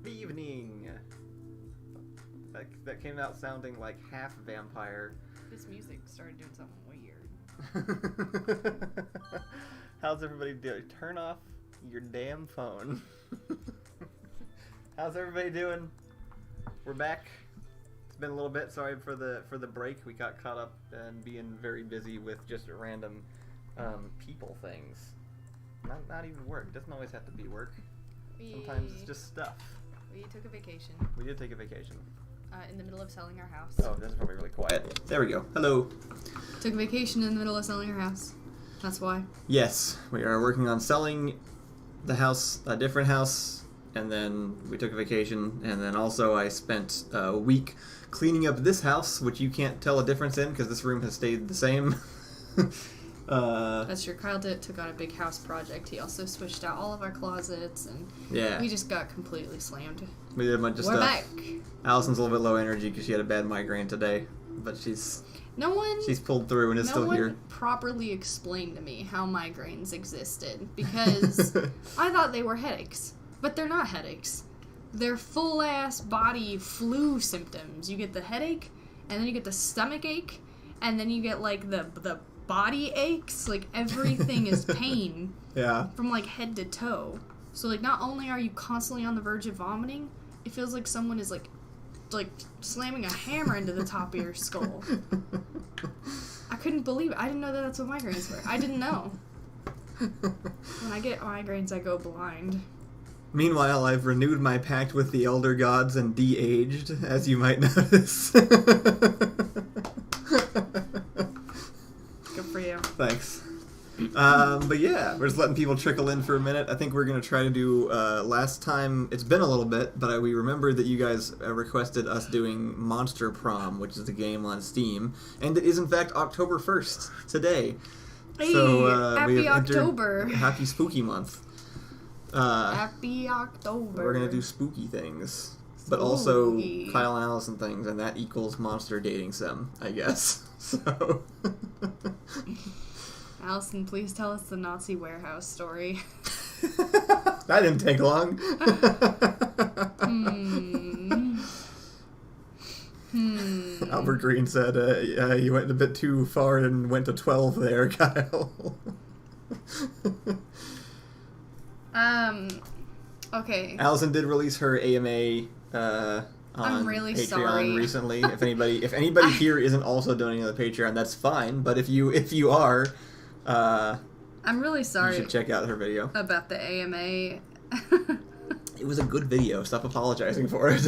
Good evening. That came out sounding like half vampire. This music started doing something weird. How's everybody doing? Turn off your damn phone. How's everybody doing? We're back. It's been a little bit. Sorry for the break. We got caught up and being very busy with just random people things. Not even work. It doesn't always have to be work. Sometimes it's just stuff. We took a vacation. We did take a vacation. In the middle of selling our house. Oh, this is probably really quiet. There we go. Hello. Took a vacation in the middle of selling our house. That's why. Yes, we are working on selling the house, a different house, and then we took a vacation, and then also I spent a week cleaning up this house, which you can't tell a difference in because this room has stayed the same. That's true. Kyle took on a big house project. He also switched out all of our closets, and we just got completely slammed. We did a bunch of stuff. We're back. Allison's a little bit low energy because she had a bad migraine today, but she's pulled through and is still here. No one properly explained to me how migraines existed because I thought they were headaches, but they're not headaches. They're full-ass body flu symptoms. You get the headache, and then you get the stomach ache, and then you get like the body aches. Like everything is pain. Yeah. From like head to toe. So like not only are you constantly on the verge of vomiting, it feels like someone is like slamming a hammer into the top of your skull. I couldn't believe it. I didn't know that that's what migraines were. I didn't know. When I get migraines, I go blind. Meanwhile, I've renewed my pact with the elder gods and de-aged, as you might notice. Good for you. Thanks. But yeah, we're just letting people trickle in for a minute. I think we're going to try to do, last time, it's been a little bit, but we remembered that you guys requested us doing Monster Prom, which is a game on Steam, and it is in fact October 1st, today. Hey, so, happy October. Happy Spooky Month. Happy October. We're going to do spooky things, but also Kyle and Allison things, and that equals monster dating sim, I guess. So... Allison, please tell us the Nazi warehouse story. That didn't take long. Albert Green said, you went a bit too far and went to 12 there, Kyle. Okay. Allison did release her AMA on I'm really Patreon sorry. recently. If anybody here isn't also donating to the Patreon, that's fine. But if you are, I'm really sorry. You should check out her video about the AMA. It was a good video. Stop apologizing for it.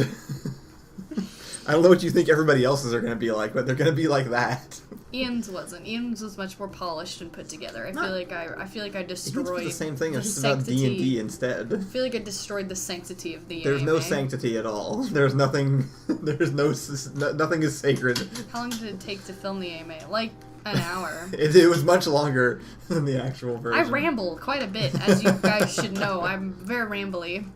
I don't know what you think everybody else's are going to be like, but they're going to be like that. Ian's wasn't. Ian's was much more polished and put together. I feel like I destroyed the same thing. The it's about D&D instead. I feel like I destroyed the sanctity of the There's AMA. no sanctity at all. There's nothing. Nothing is sacred. How long did it take to film the AMA? Like an hour. It was much longer than the actual version. I ramble quite a bit, as you guys should know. I'm very rambly.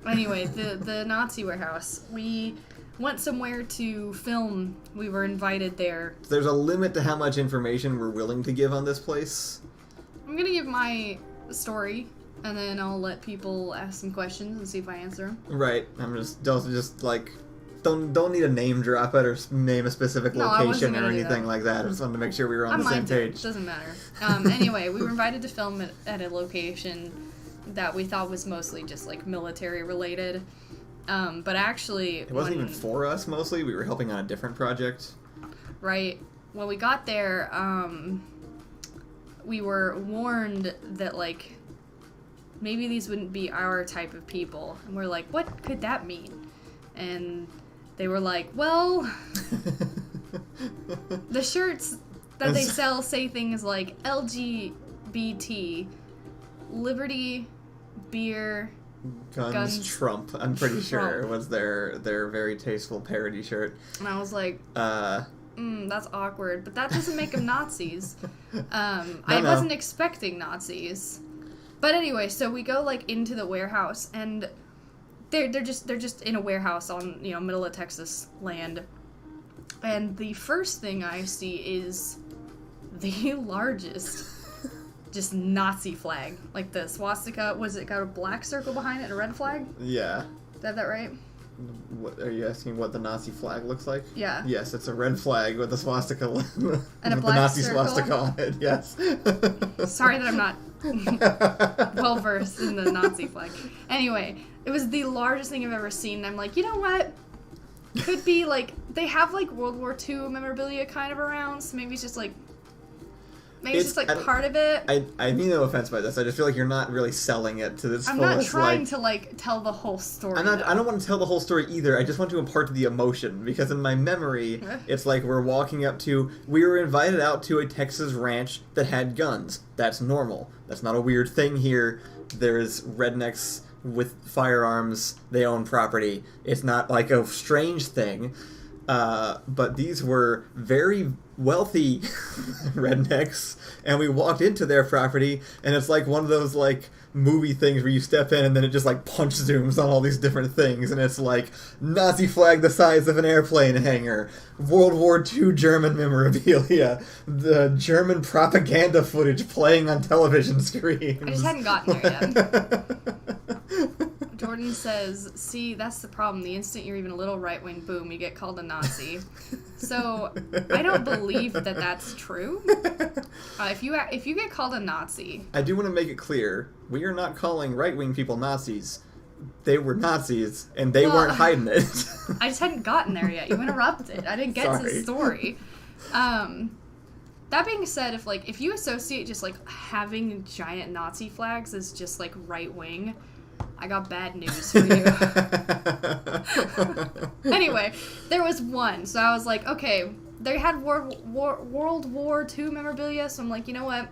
Anyway, the Nazi warehouse. We went somewhere to film. We were invited there. There's a limit to how much information we're willing to give on this place. I'm gonna give my story, and then I'll let people ask some questions and see if I answer them. Right. I'm just like, don't need a name drop it or name a specific location or anything like that. I just wanted to make sure we were on the same page. It doesn't matter. Anyway, we were invited to film at a location that we thought was mostly just like military related. But actually... It wasn't even for us, mostly. We were helping on a different project. Right. When we got there, we were warned that, like, maybe these wouldn't be our type of people. And we're like, what could that mean? And they were like, well, the shirts that they sell say things like LGBT, liberty, beer... Guns Trump, I'm pretty sure, was their very tasteful parody shirt. And I was like, that's awkward, but that doesn't make them Nazis. I wasn't expecting Nazis. But anyway, so we go like into the warehouse, and they're just in a warehouse on, middle of Texas land. And the first thing I see is the largest just Nazi flag. Like the swastika, was it got a black circle behind it and a red flag? Yeah. Did I have that right? What, are you asking what the Nazi flag looks like? Yeah. Yes, it's a red flag with a swastika and a black the Nazi circle? swastika on it. Yes. Sorry that I'm not well versed in the Nazi flag. Anyway, it was the largest thing I've ever seen. And I'm like, you know what? Could be like they have like World War II memorabilia kind of around, so maybe it's just like. Maybe it's just like part of it. I mean no offense by this. I just feel like you're not really selling it to this. I'm not trying to like tell the whole story. I don't want to tell the whole story either. I just want to impart the emotion because in my memory, it's like we were invited out to a Texas ranch that had guns. That's normal. That's not a weird thing here. There's rednecks with firearms. They own property. It's not like a strange thing. But these were very wealthy rednecks, and we walked into their property, and it's like one of those like movie things where you step in and then it just like punch zooms on all these different things, and it's like Nazi flag the size of an airplane hangar, World War II German memorabilia, the German propaganda footage playing on television screens. I just hadn't gotten there yet. Jordan says, see, that's the problem. The instant you're even a little right-wing, boom, you get called a Nazi. So, I don't believe that that's true. If you get called a Nazi... I do want to make it clear, we are not calling right-wing people Nazis. They were Nazis, and they weren't hiding it. I just hadn't gotten there yet. You interrupted. I didn't get to the story. That being said, if you associate just, like, having giant Nazi flags as just, like, right-wing... I got bad news for you. Anyway, there was one. So I was like, okay, they had World War II memorabilia. So I'm like, you know what?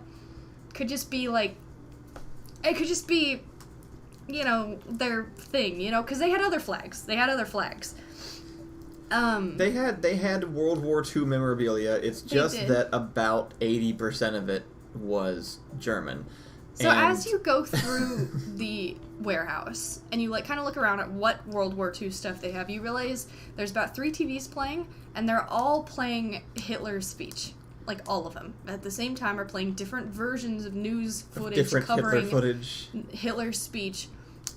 Could just be like, it could just be, you know, their thing, you know, because they had other flags. They had World War II memorabilia. It's just that about 80% of it was German. So as you go through the warehouse and you like kind of look around at what World War II stuff they have, you realize there's about 3 TVs playing, and they're all playing Hitler's speech. Like all of them at the same time are playing different versions of news footage covering Hitler's speech.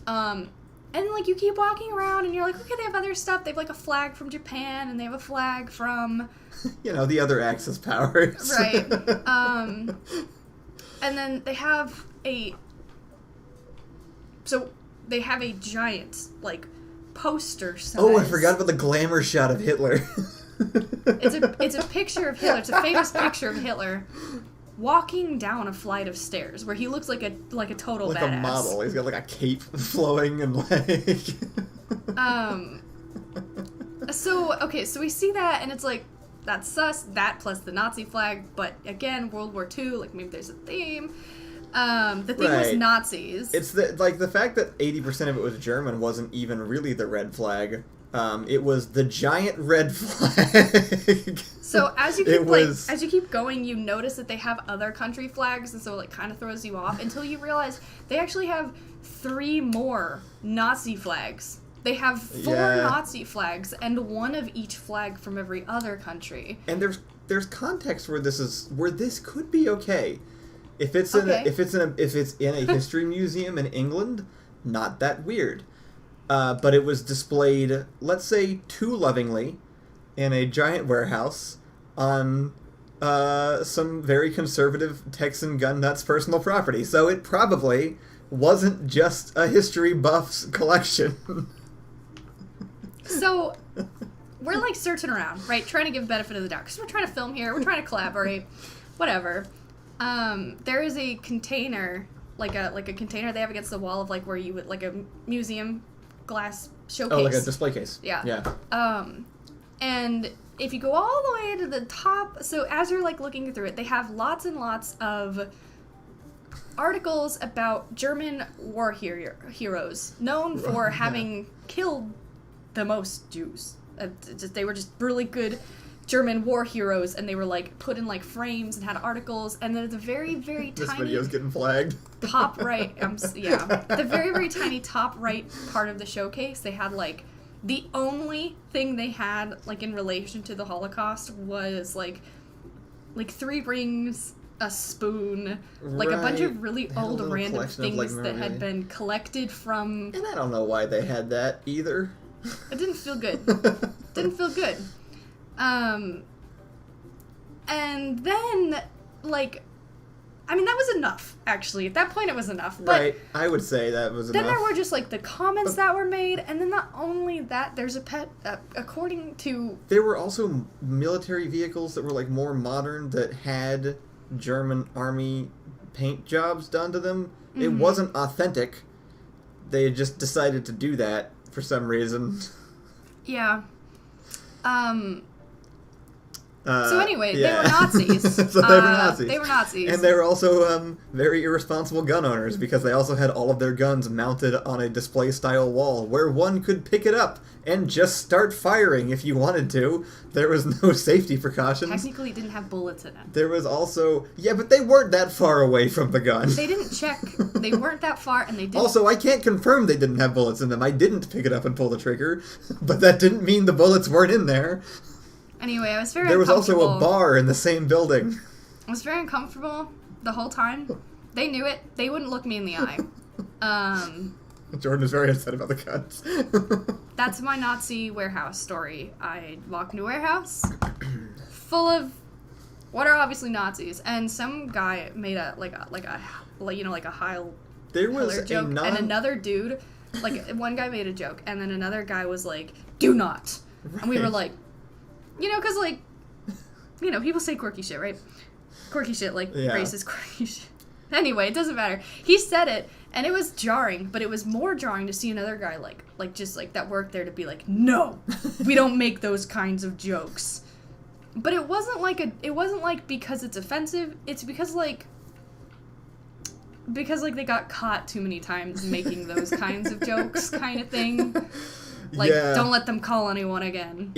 And like you keep walking around and you're like, okay, they have other stuff. They have like a flag from Japan and they have a flag from the other Axis powers. Right. And then they have a giant, like, poster size. Oh, I forgot about the glamour shot of Hitler. It's a picture of Hitler. It's a famous picture of Hitler walking down a flight of stairs where he looks like a total badass. Like a model. He's got like a cape flowing and like... So we see that and it's like, that's sus, that plus the Nazi flag, but again, World War II, like maybe there's a theme. The theme was Nazis. It's the fact that 80% of it was German wasn't even really the red flag. It was the giant red flag. So as you keep going, you notice that they have other country flags, and so it kind of throws you off until you realize they actually have 3 more Nazi flags. They have 4 Nazi flags and 1 of each flag from every other country. And there's context where this could be okay. If it's in a history museum in England, not that weird. But it was displayed, let's say, too lovingly in a giant warehouse on some very conservative Texan gun nuts personal property. So it probably wasn't just a history buff's collection. So, we're, like, searching around, right? Trying to give benefit of the doubt. Because we're trying to film here. We're trying to collaborate. Whatever. There is a container, like a container they have against the wall of, like, where you would, like, a museum glass showcase. Oh, like a display case. Yeah. And if you go all the way to the top, so as you're, like, looking through it, they have lots and lots of articles about German war heroes known for having killed the most Jews. They were just really good German war heroes, and they were like put in like frames and had articles. And then the very, very this tiny video's getting flagged. Top right, the very, very tiny top right part of the showcase, they had like the only thing they had like in relation to the Holocaust was like 3 rings a spoon, like a bunch of really old random things that had been collected from... And I don't know why they had that either. It didn't feel good. Didn't feel good. And then, like... I mean, that was enough, actually. At that point, it was enough. But right. I would say that was enough. Then there were just, like, the comments that were made, and then not only that, there's according to... There were also military vehicles that were, like, more modern that had German army paint jobs done to them. Mm-hmm. It wasn't authentic. They just decided to do that for some reason. Yeah. So anyway, they were Nazis. So they were Nazis. They were Nazis. And they were also very irresponsible gun owners because they also had all of their guns mounted on a display-style wall where one could pick it up and just start firing if you wanted to. There was no safety precautions. Technically, it didn't have bullets in it. There was also... Yeah, but they weren't that far away from the gun. They didn't check. They weren't that far, and they didn't... Also, I can't confirm they didn't have bullets in them. I didn't pick it up and pull the trigger, but that didn't mean the bullets weren't in there. Anyway, I was very There was uncomfortable. also a bar in the same building. I was very uncomfortable the whole time. They knew it. They wouldn't look me in the eye. Jordan was very upset about the guns. That's my Nazi warehouse story. I walked into a warehouse full of what are obviously Nazis, and some guy made a Heil Hitler joke, and another dude, like one guy made a joke, and then another guy was like, "Do not," right. And we were like. Because, like, people say quirky shit, right? Quirky shit, like, racist quirky shit. Anyway, it doesn't matter. He said it, and it was jarring, but it was more jarring to see another guy, that worked there to be like, no, we don't make those kinds of jokes. But it wasn't like because it's offensive, it's because they got caught too many times making those kinds of jokes kind of thing. Like, don't let them call anyone again.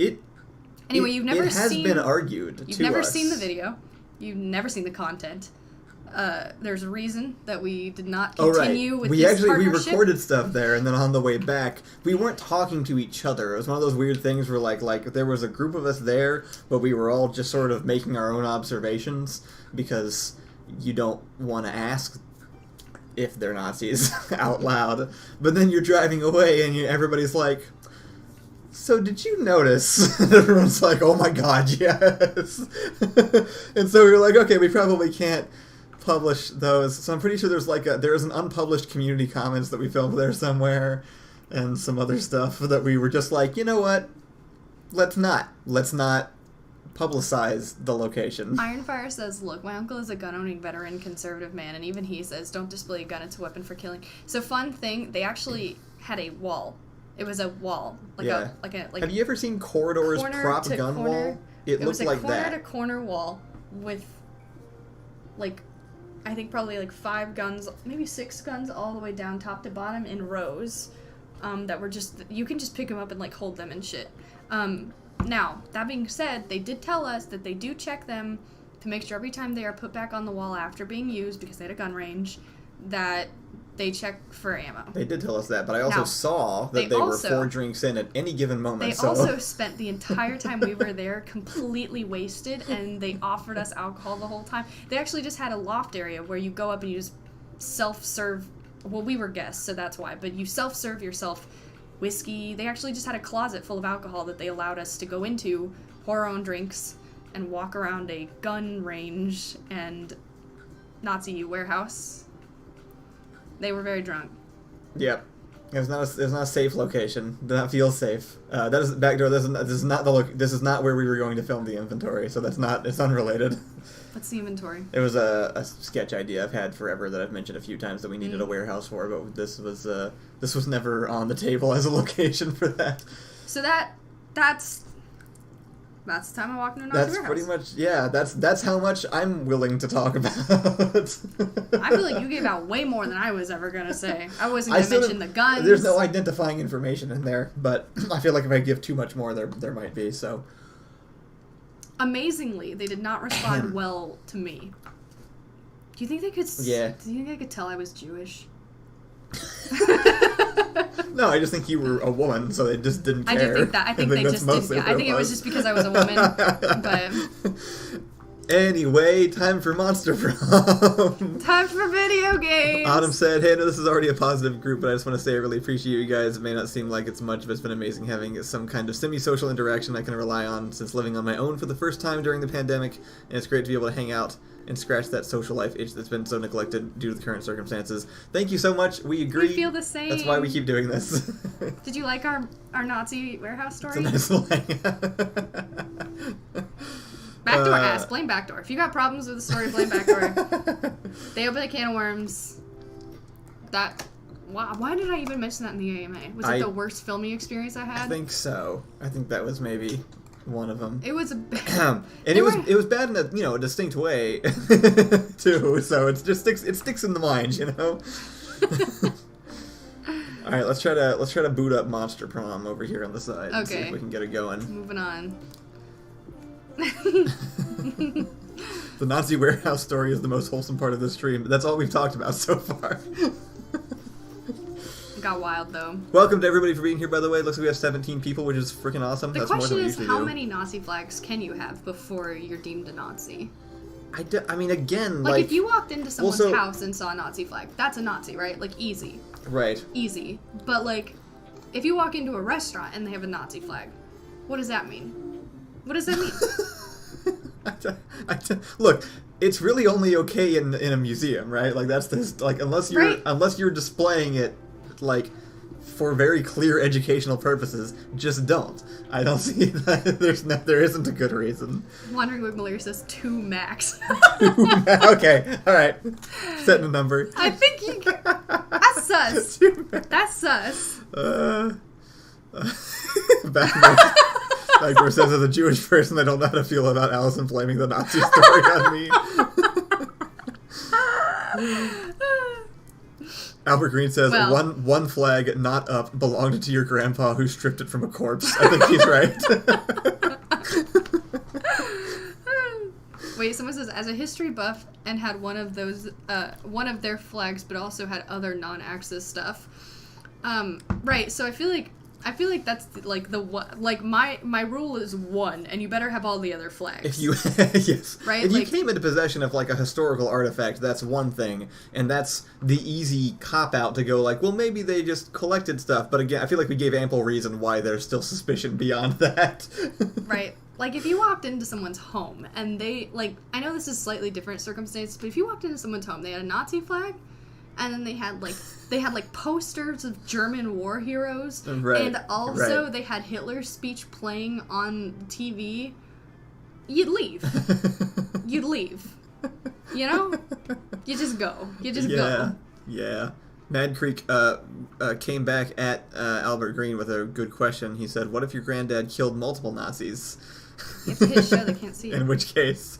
Anyway, you've never seen... It has been argued to us. You've never seen the video. You've never seen the content. There's a reason that we did not continue with this partnership. We recorded stuff there, and then on the way back, we weren't talking to each other. It was one of those weird things where, like there was a group of us there, but we were all just sort of making our own observations, because you don't want to ask if they're Nazis out loud. But then you're driving away, and everybody's like... So did you notice? And everyone's like, oh my god, yes. And so we were like, okay, we probably can't publish those. So I'm pretty sure there's an unpublished community comments that we filmed there somewhere, and some other stuff that we were just like, you know what? Let's not publicize the location. Ironfire says, look, my uncle is a gun-owning veteran conservative man, and even he says, don't display a gun, it's a weapon for killing. So fun thing, they actually had a wall. It was a wall, Have you ever seen Corridor's prop gun wall? It looked like that. It was a corner-to-corner wall with, I think probably 5 guns, maybe 6 guns all the way down top to bottom in rows. That were just you can just pick them up and hold them and shit. Now that being said, they did tell us that they do check them to make sure every time they are put back on the wall after being used because they had a gun range that. They check for ammo. They did tell us that, but I also saw that they were 4 drinks in at any given moment. They also spent the entire time we were there completely wasted, and they offered us alcohol the whole time. They actually just had a loft area where you go up and you just self-serve. Well, we were guests, so that's why. But you self-serve yourself whiskey. They actually just had a closet full of alcohol that they allowed us to go into, pour our own drinks, and walk around a gun range and Nazi warehouse. They were very drunk. Yep. It was not a safe location. Did not feel safe. That is backdoor. This is not where we were going to film the inventory. So it's unrelated. What's the inventory? It was a sketch idea I've had forever that I've mentioned a few times that we needed a warehouse for, but this was never on the table as a location for that. So that's the time I walked into a Nazi warehouse. Pretty much, yeah, that's how much I'm willing to talk about. I feel like you gave out way more than I was ever going to say. I wasn't going to mention the guns. There's no identifying information in there, but I feel like if I give too much more, there might be, so. Amazingly, they did not respond well to me. Do you think they could... Yeah. Do you think they could tell I was Jewish? No, I just think you were a woman, so they just didn't care. I do think that. I think they just didn't. I think it was just because I was a woman. But Anyway, time for Monster Prom. Time for video games. Autumn said, hey, I know this is already a positive group, but I just want to say I really appreciate you guys. It may not seem like it's much, but it's been amazing having some kind of semi-social interaction I can rely on since living on my own for the first time during the pandemic, and it's great to be able to hang out and scratch that social life itch that's been so neglected due to the current circumstances. Thank you so much. We agree. We feel the same. That's why we keep doing this. Did you like our Nazi warehouse story? It's a nice line. Backdoor ass. Blame Backdoor. If you got problems with the story, blame Backdoor. They opened a can of worms. Why did I even mention that in the AMA? Was it the worst filming experience I had? I think so. I think that was maybe one of them. It was a and it was bad in a distinct way too. So it sticks in the mind, All right, let's try to boot up Monster Prom over here on the side. And see if we can get it going. Moving on. The Nazi warehouse story is the most wholesome part of this stream. That's all we've talked about so far. It got wild though. Welcome to everybody for being here, by the way. It looks like we have 17 people, which is freaking awesome. The That's question more than is, we usually how do. many Nazi flags can you have before you're deemed a Nazi? I mean, again, like if you walked into someone's house and saw a Nazi flag, that's a Nazi, right? Like easy. Right. Easy. But like, if you walk into a restaurant and they have a Nazi flag, what does that mean? What does that mean? Look, it's really only okay in a museum, right? Like that's this, like unless you're displaying it like for very clear educational purposes, just don't. I don't see that there isn't a good reason. Wandering Wigmalier says 2 max. Okay, all right. Setting a number. I think you. That's sus. That's sus. Backdoor says, as a Jewish person, I don't know how to feel about Allison blaming the Nazi story on me. Albert Green says, one flag not up belonged to your grandpa who stripped it from a corpse. I think he's right. Wait, someone says, as a history buff and had one of their flags, but also had other non-Axis stuff. Right, so I feel like that's like my rule is 1, and you better have all the other flags. If you yes, right? If you came into possession of like a historical artifact, that's one thing, and that's the easy cop out to go like, well, maybe they just collected stuff. But again, I feel like we gave ample reason why there's still suspicion beyond that. Right. Like if you walked into someone's home and they I know this is slightly different circumstance, but if you walked into someone's home, they had a Nazi flag. And then they had posters of German war heroes, and also they had Hitler's speech playing on TV. You'd leave. You'd leave. You know, you just go. You just go. Yeah. Mad Creek came back at Albert Green with a good question. He said, "What if your granddad killed multiple Nazis?" You have to hit show. They can't see it. In which case.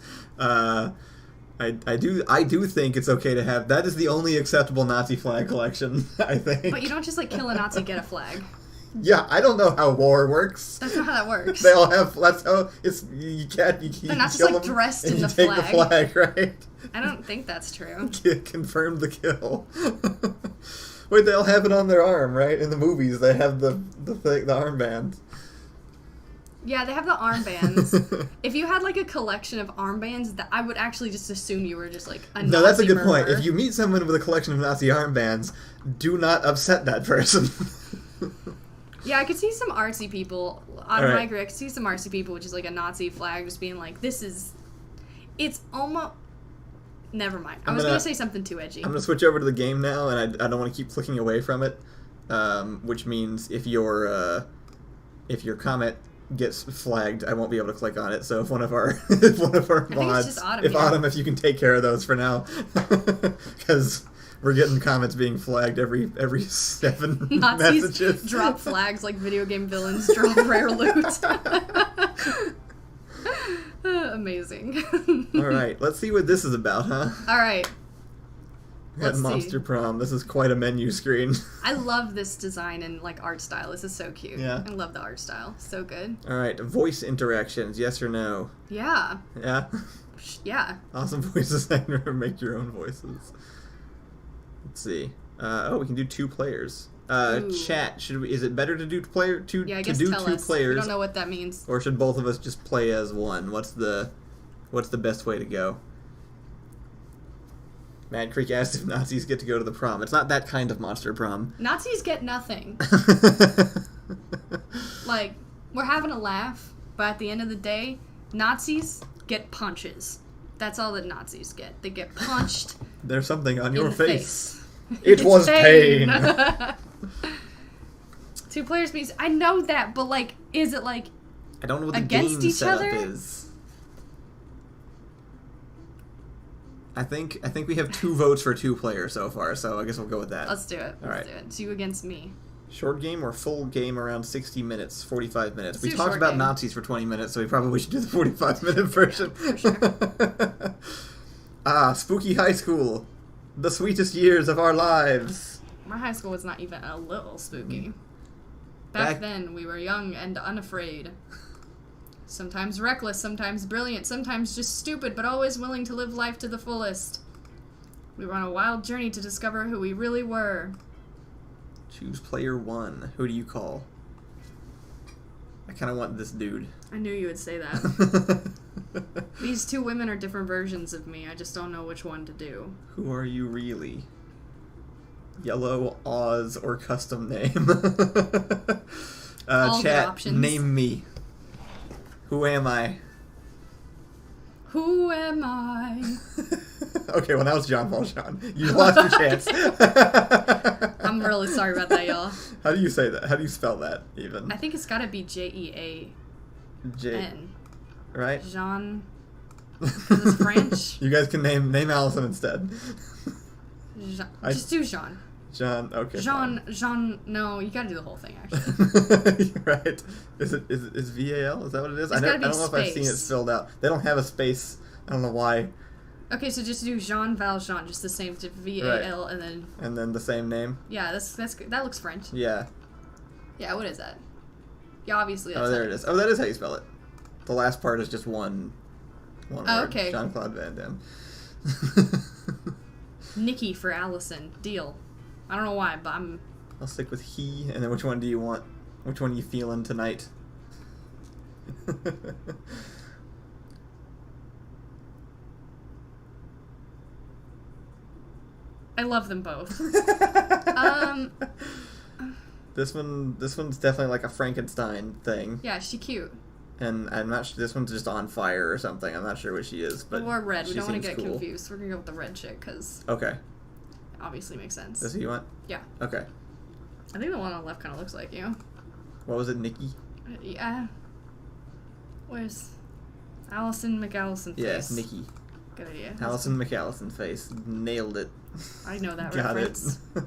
I do think it's okay to have. That is the only acceptable Nazi flag collection, I think. But you don't just kill a Nazi, get a flag. Yeah, I don't know how war works. That's not how that works. They all have. That's how it's. You can't. They're not kill just them dressed and in the take flag. The flag, right? I don't think that's true. Confirmed the kill. Wait, they all have it on their arm, right? In the movies, they have the armband. Yeah, they have the armbands. If you had a collection of armbands, I would actually just assume you were just a Nazi. No, that's a good point. murderer. If you meet someone with a collection of Nazi armbands, do not upset that person. Yeah, I could see some artsy people on my grid. I could see some artsy people with just a Nazi flag, just being like, "This is." It's almost. Never mind. I was gonna say something too edgy. I'm gonna switch over to the game now, and I don't want to keep clicking away from it. Which means if your comment gets flagged, I won't be able to click on it. So if one of our mods, if you can take care of those for now, because we're getting comments being flagged every 7 Nazis messages. Drop flags like video game villains drop rare loot. Amazing. All right, let's see what this is about, huh? All right. At Monster Prom, this is quite a menu screen. I love this design and art style. This is so cute. Yeah. I love the art style. So good. All right, voice interactions, yes or no? Yeah. Yeah? Yeah. Voice designer, make your own voices. Let's see. We can do 2 players. Chat, is it better to do two players? Yeah, I guess tell us. We don't know what that means. Or should both of us just play as one? What's the What's the best way to go? Mad Creek asked if Nazis get to go to the prom. It's not that kind of monster prom. Nazis get nothing. Like, we're having a laugh, but at the end of the day, Nazis get punches. That's all that Nazis get. They get punched. There's something on your face. It was pain. 2 players means I know that, but like, is it like I don't know what the against game each setup other? is. I think we have 2 votes for 2 players so far, so I guess we'll go with that. Let's do it. Let's do it. 2 against me. Short game or full game around 60 minutes, 45 minutes. Let's We talked about Nazis for 20 minutes, so we probably should do the 45-minute version. For sure. Spooky high school. The sweetest years of our lives. My high school was not even a little spooky. Back then, we were young and unafraid. Sometimes reckless, sometimes brilliant, sometimes just stupid, but always willing to live life to the fullest. We were on a wild journey to discover who we really were. Choose player 1. Who do you call? I kind of want this dude. I knew you would say that. These 2 women are different versions of me. I just don't know which one to do. Who are you really? Yellow, Oz, or custom name? All the chat, options. name me. Who am I? Who am I? Okay, well, that was John Valjean. You lost your chance. I'm really sorry about that, y'all. How do you say that? How do you spell that, even? I think it's gotta be Jean. Right? Jean. Is it French? You guys can name Allison instead. Jean. Just do Jean. Jean, okay. Jean, no, you gotta do the whole thing, actually. You're right. Is VAL? Is that what it is? I don't know if I've seen it spelled out. They don't have a space. I don't know why. Okay, so just do Jean Valjean, just the same, to VAL, right. and then... And then the same name? Yeah, that's good. That looks French. Yeah. Yeah, what is that? Yeah, obviously that's there it is. Oh, that is how you spell it. The last part is just one word. Okay. Jean-Claude Van Damme. Nikki for Allison. Deal. I don't know why, but I'll stick with he, and then which one do you want? Which one are you feeling tonight? I love them both. This one's definitely like a Frankenstein thing. Yeah, she's cute. And I'm not sure, this one's just on fire or something. I'm not sure what she is, but or red. We don't want to get cool. confused. We're gonna go with the red chick because okay, it obviously makes sense. that's who you want? Yeah. Okay. I think the one on the left kind of looks like you. What was it, Nikki? Yeah. Where's Allison McAllison face? Yes, Nikki. Good idea. Allison McAllison face. Nailed it. I know that Got reference. it.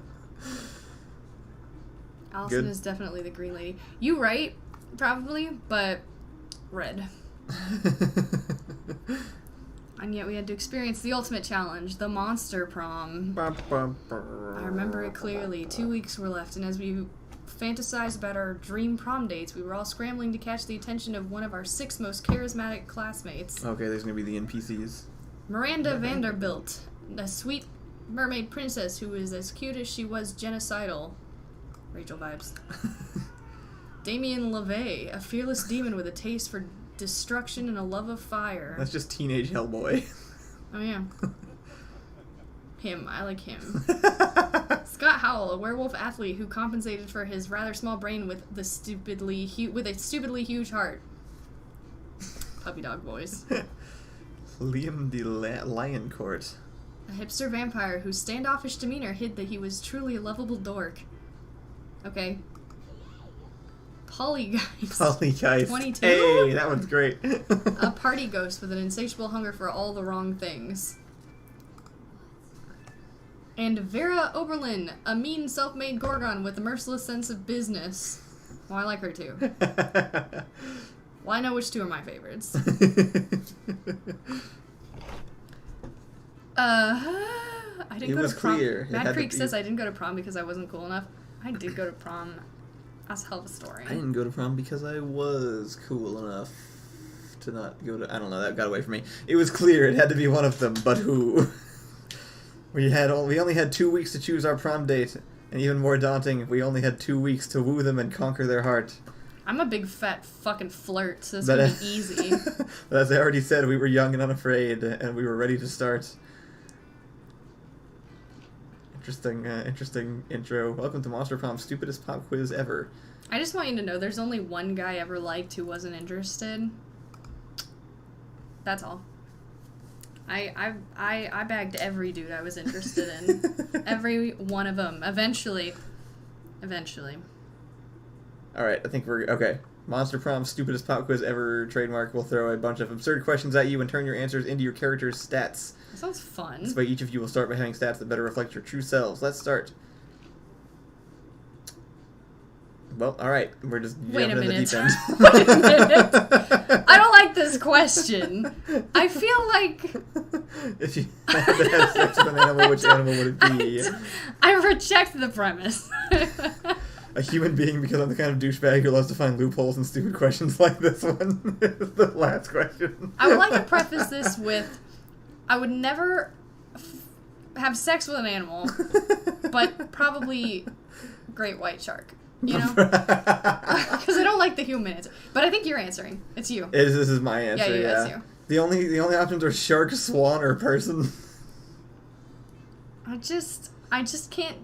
Allison Good. is definitely the green lady. You right, probably, but red. And yet we had to experience the ultimate challenge, the Monster Prom. I remember it clearly. 2 weeks were left, and as we fantasized about our dream prom dates, we were all scrambling to catch the attention of one of our 6 most charismatic classmates. Okay, there's gonna be the NPCs. Miranda Vanderbilt, a sweet mermaid princess who is as cute as she was genocidal. Rachel vibes. Damien LaVey, a fearless demon with a taste for destruction and a love of fire. That's just teenage Hellboy. Oh yeah. Him, I like him. Scott Howell, a werewolf athlete who compensated for his rather small brain with a stupidly huge heart. Puppy dog voice. Liam de Lioncourt. A hipster vampire whose standoffish demeanor hid that he was truly a lovable dork. Okay. Polygeist. 22? Hey, that one's great. A party ghost with an insatiable hunger for all the wrong things. And Vera Oberlin, a mean self-made Gorgon with a merciless sense of business. Well, I like her too. Well, I know which 2 are my favorites. I didn't go to prom. Clear. Mad Creek says I didn't go to prom because I wasn't cool enough. I did go to prom. That's a hell of a story. I didn't go to prom because I was cool enough to not go to... I don't know, that got away from me. It was clear it had to be one of them, but who? We only had 2 weeks to choose our prom date, and even more daunting, we only had 2 weeks to woo them and conquer their heart. I'm a big fat fucking flirt, so it's gonna be easy. But as I already said, we were young and unafraid, and we were ready to start. Interesting intro. Welcome to Monster Prom, stupidest pop quiz ever. I just want you to know there's only one guy I ever liked who wasn't interested. That's all. I bagged every dude I was interested in. Every one of them. Eventually. Alright, I think we're... Okay. Monster Prom, stupidest pop quiz ever trademark. We'll throw a bunch of absurd questions at you and turn your answers into your character's stats. That sounds fun. This way each of you will start by having stats that better reflect your true selves. Let's start. Well, alright. We're just jumping in the deep end. Wait a minute. I don't like this question. I feel like... If you had to have sex with an animal, which animal would it be? I reject the premise. A human being, because I'm the kind of douchebag who loves to find loopholes in stupid questions like this one. Is the last question. I would like to preface this with, I would never have sex with an animal, but probably great white shark. You know? Because I don't like the human answer. But I think you're answering. It's you. This is my answer, yeah. It's you. The only options are shark, swan, or person. I just can't...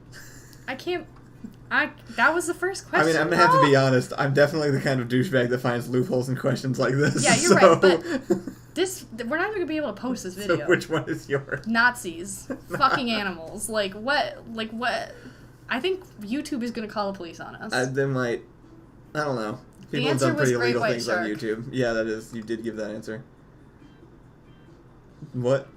that was the first question. I mean, I'm gonna have to be honest. I'm definitely the kind of douchebag that finds loopholes in questions like this. Yeah, you're right, but we're not even gonna be able to post this video. So which one is yours? Nazis. Fucking animals. Like, what? I think YouTube is gonna call the police on us. They might. I don't know. People have done pretty illegal things on YouTube. Yeah, that is. You did give that answer. What?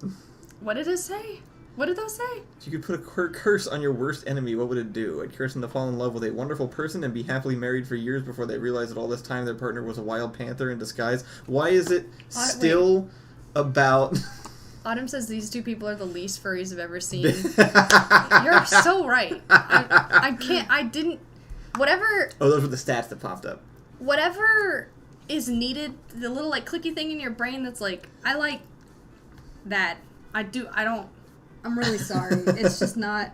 What did it say? What did those say? If you could put a curse on your worst enemy, what would it do? I'd curse them to fall in love with a wonderful person and be happily married for years before they realized that all this time their partner was a wild panther in disguise. Why is it still about... Autumn says these two people are the least furries I've ever seen. You're so right. I didn't... Whatever... Oh, those were the stats that popped up. Whatever is needed, the little, like, clicky thing in your brain that's like, I like that. I don't... I'm really sorry. It's just not...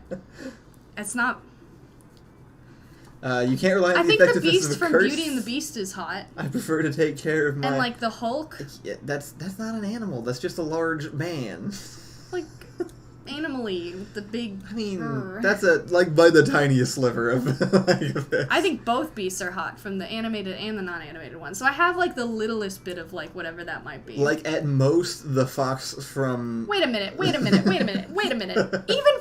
It's not... You can't rely on the effectiveness of a curse. I think the Beast from Beauty and the Beast is hot. I prefer to take care of my... And, like, the Hulk... Yeah, that's not an animal. That's just a large man. Like, animally, with the big... I mean, that's by the tiniest sliver of... I think both beasts are hot, from the animated and the non-animated one. So I have, like, the littlest bit of, like, whatever that might be. Like, at most, the fox from... Wait a minute. Even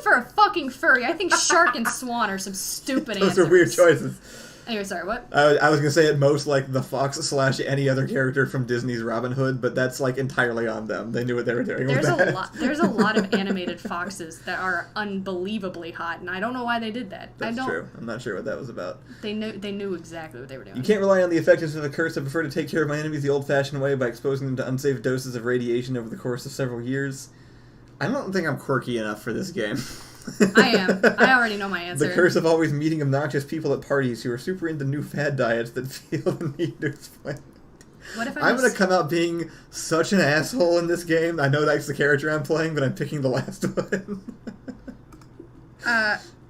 for a fucking furry, I think shark and swan are some stupid answers. Those are weird choices. Anyway, sorry, what? I was going to say at most, like, the fox / any other character from Disney's Robin Hood, but that's, like, entirely on them. They knew what they were doing with that. There's a lot of animated foxes that are unbelievably hot, and I don't know why they did that. That's true. I'm not sure what that was about. They knew exactly what they were doing. You can't rely on the effectiveness of a curse. I prefer to take care of my enemies the old-fashioned way by exposing them to unsafe doses of radiation over the course of several years. I don't think I'm quirky enough for this game. I am. I already know my answer. The curse of always meeting obnoxious people at parties who are super into new fad diets that feel the need to explain. What if I'm going to come out being such an asshole in this game. I know that's the character I'm playing, but I'm picking the last one.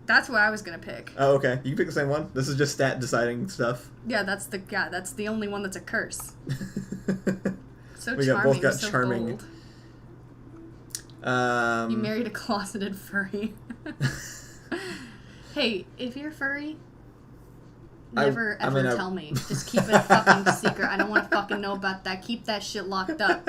That's what I was going to pick. Oh, okay. You can pick the same one. This is just stat deciding stuff. Yeah, that's the only one that's a curse. So we charming, both got so charming. bold. You married a closeted furry. Hey, if you're furry, never ever tell me. Just keep it a fucking secret. I don't want to fucking know about that. Keep that shit locked up.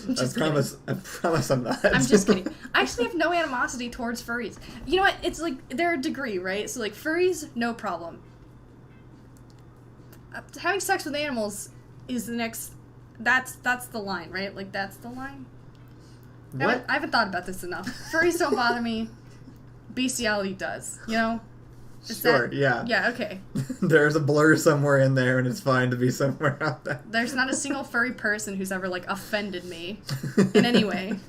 I promise I'm not. I'm just kidding. I actually have no animosity towards furries. You know what? It's like, they're a degree, right? So, like, furries, no problem. Having sex with animals is the next... That's the line, right? Like, that's the line? What? I haven't thought about this enough. Furries don't bother me. Bestiality does, you know? Yeah. Yeah, okay. There's a blur somewhere in there, and it's fine to be somewhere out there. There's not a single furry person who's ever, like, offended me in any way.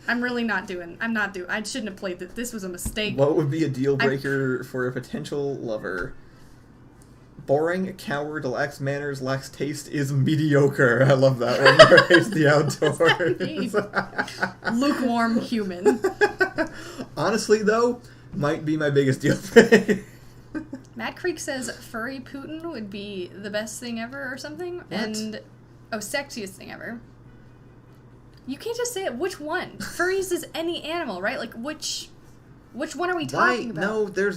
I'm not doing... I shouldn't have played this. This was a mistake. What would be a deal breaker for a potential lover? Boring, coward, lacks manners, lacks taste, is mediocre. I love that one. Hates the outdoors. Lukewarm human. Honestly, though, might be my biggest deal breaker. Matt Creek says furry Putin would be the best thing ever or something. What? And, sexiest thing ever. You can't just say it. Which one? Furries is any animal, right? Like, which one are we talking about? No,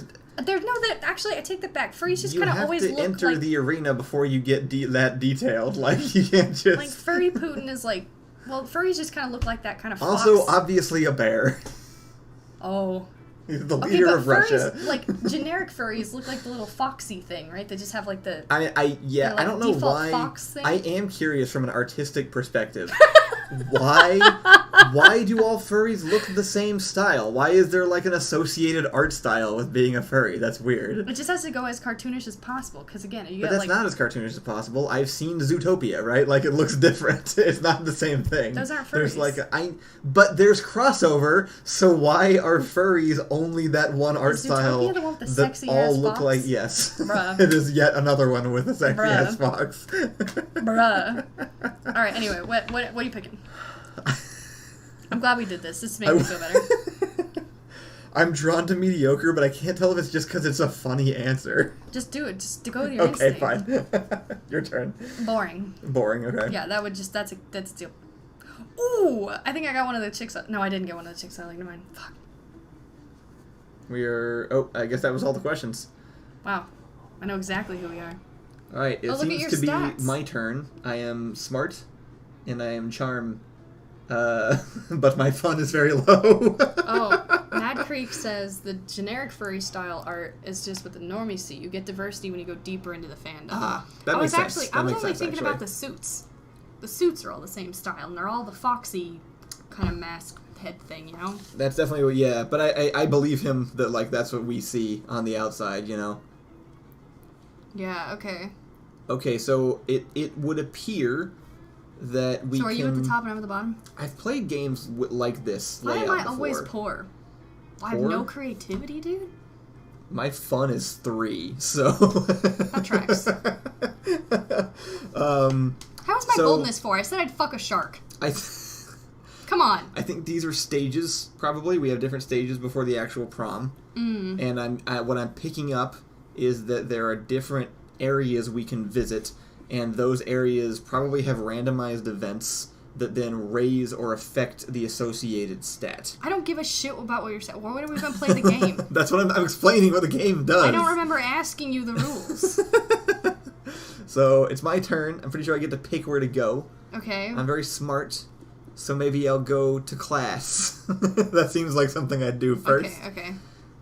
actually, I take that back. Furries just kind of always look like... You have to enter the arena before you get that detailed. Like, you can't just... Like, furry Putin is like... Well, furries just kind of look like that kind of fox. Also, obviously a bear. Oh. He's the leader of Russia. Like, generic furries look like the little foxy thing, right? They just have, like, the... I don't know why... Fox thing. I am curious from an artistic perspective. Why do all furries look the same style? Why is there, like, an associated art style with being a furry? That's weird. It just has to go as cartoonish as possible, because, again, you But got, that's not as cartoonish as possible. I've seen Zootopia, right? Like, it looks different. It's not the same thing. Those aren't There's, furries. but there's crossover, so why are furries only that one art style the one with the that sexy all ass look fox? like, yes. Bruh. It is yet another one with a sexy ass fox. Bruh. Alright, anyway, what are you picking? I'm glad we did this. This makes me feel better. I'm drawn to mediocre, but I can't tell if it's just because it's a funny answer. Just do it. Just to go with your Okay, instinct. fine. Your turn. Boring. Boring, okay. Yeah, that's a deal. Ooh, I think I got one of the chicks. No, I didn't get one of the chicks. I like, never mind. Fuck. I guess that was all the questions. Wow. I know exactly who we are. Alright, it look at seems your to stats. be my turn. I am smart, and I am charm. But my fun is very low. Oh, Mad Creek says the generic furry style art is just what the normies see. You get diversity when you go deeper into the fandom. That makes sense. I was only thinking about the suits. The suits are all the same style, and they're all the foxy kind of mask head thing, you know? That's definitely what, yeah. But I believe him that, like, that's what we see on the outside, you know? Yeah, okay. Okay, so it would appear that we So are you at the top and I'm at the bottom? I've played games like this Why layout am I before. always poor? I have no creativity, dude? My fun is 3, so... That tracks. How is my boldness 4? I said I'd fuck a shark. Come on. I think these are stages, probably. We have different stages before the actual prom. And what I'm picking up is that there are different areas we can visit, and those areas probably have randomized events that then raise or affect the associated stat. I don't give a shit about what you're saying. Why would we even play the game? That's what I'm explaining what the game does. I don't remember asking you the rules. So, it's my turn. I'm pretty sure I get to pick where to go. Okay. I'm very smart, so maybe I'll go to class. That seems like something I'd do first. Okay.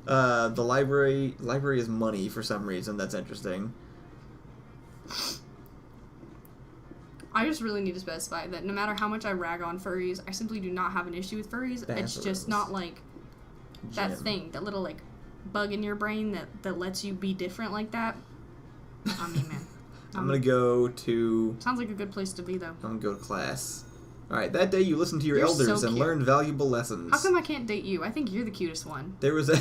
The library is money for some reason. That's interesting. I just really need to specify that no matter how much I rag on furries, I simply do not have an issue with furries. It's just not like that thing, that little like bug in your brain that lets you be different like that. I mean, man. I'm gonna go to... Sounds like a good place to be, though. I'm gonna go to class. Alright, that day you listened to your You're elders so and cute. learned valuable lessons. How come I can't date you? I think you're the cutest one. There was a...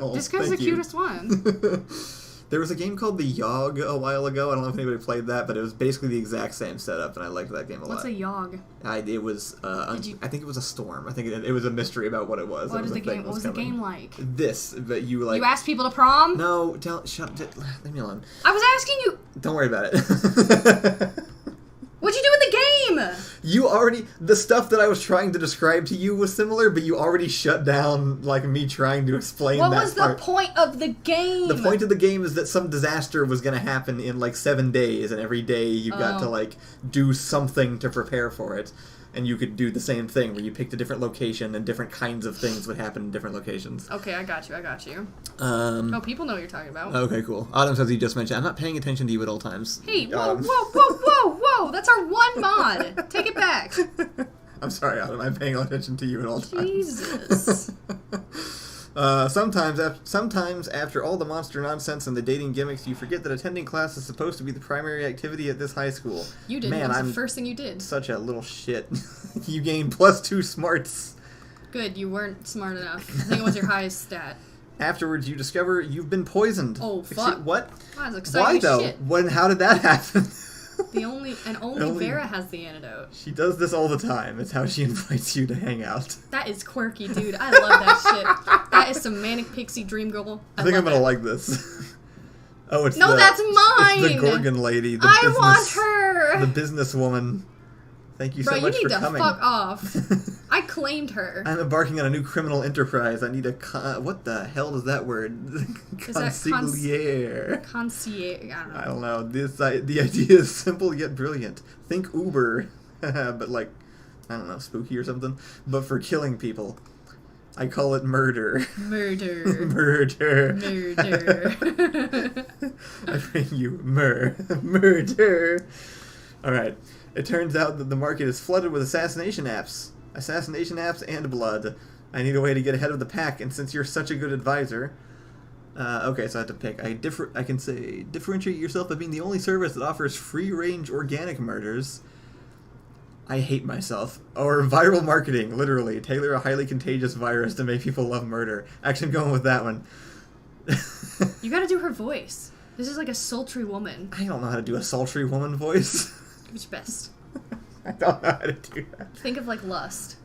Oh, Just because the thank you. cutest one. There was a game called The Yogg a while ago. I don't know if anybody played that, but it was basically the exact same setup, and I liked that game a lot. What's a Yogg? It was... I think it was a storm. I think it was a mystery about what it was. What was the game like? This, but you like... You asked people to prom? No, leave me alone. I was asking you... Don't worry about it. What'd you do with the game? You already... The stuff that I was trying to describe to you was similar, but you already shut down, like, me trying to explain that What was the point of the game? The point of the game is that some disaster was going to happen in, like, 7 days, and every day you got to, like, do something to prepare for it. And you could do the same thing, where you picked a different location, and different kinds of things would happen in different locations. Okay, I got you. Oh, people know what you're talking about. Okay, cool. Autumn says he just mentioned, I'm not paying attention to you at all times. Hey, whoa, that's our one mod. Take it back. I'm sorry, Autumn, I'm paying attention to you at all times. Jesus. Sometimes after all the monster nonsense and the dating gimmicks, you forget that attending class is supposed to be the primary activity at this high school. You didn't. Man, it was I'm the first thing you did. Such a little shit. You gained +2 smarts. Good, you weren't smart enough. I think it was your highest stat. Afterwards, you discover you've been poisoned. Oh, fuck. What? Wow, that's exciting. Why, though? Shit. How did that happen? Only Vera has the antidote. She does this all the time. It's how she invites you to hang out. That is quirky, dude. I love that shit. That is some manic pixie dream girl. I think I'm gonna like this. Oh, it's No, that's mine! It's the Gorgon lady. I want her! The businesswoman. Thank you so Bro, much you for need to coming. fuck off. I claimed her. I'm embarking on a new criminal enterprise. I need a what the hell is that word? Consigliere. Concierge. I don't know. The idea is simple yet brilliant. Think Uber, but like, I don't know, spooky or something. But for killing people. I call it murder. Murder. Murder. Murder. I bring you murder. Alright. It turns out that the market is flooded with assassination apps. Assassination apps and blood. I need a way to get ahead of the pack, and since you're such a good advisor... okay, so I have to pick. I can say, differentiate yourself by being the only service that offers free-range organic murders. I hate myself. Or viral marketing, literally. Tailor a highly contagious virus to make people love murder. Actually, I'm going with that one. You gotta do her voice. This is like a sultry woman. I don't know how to do a sultry woman voice. Which best? I don't know how to do that. Think of like Lust.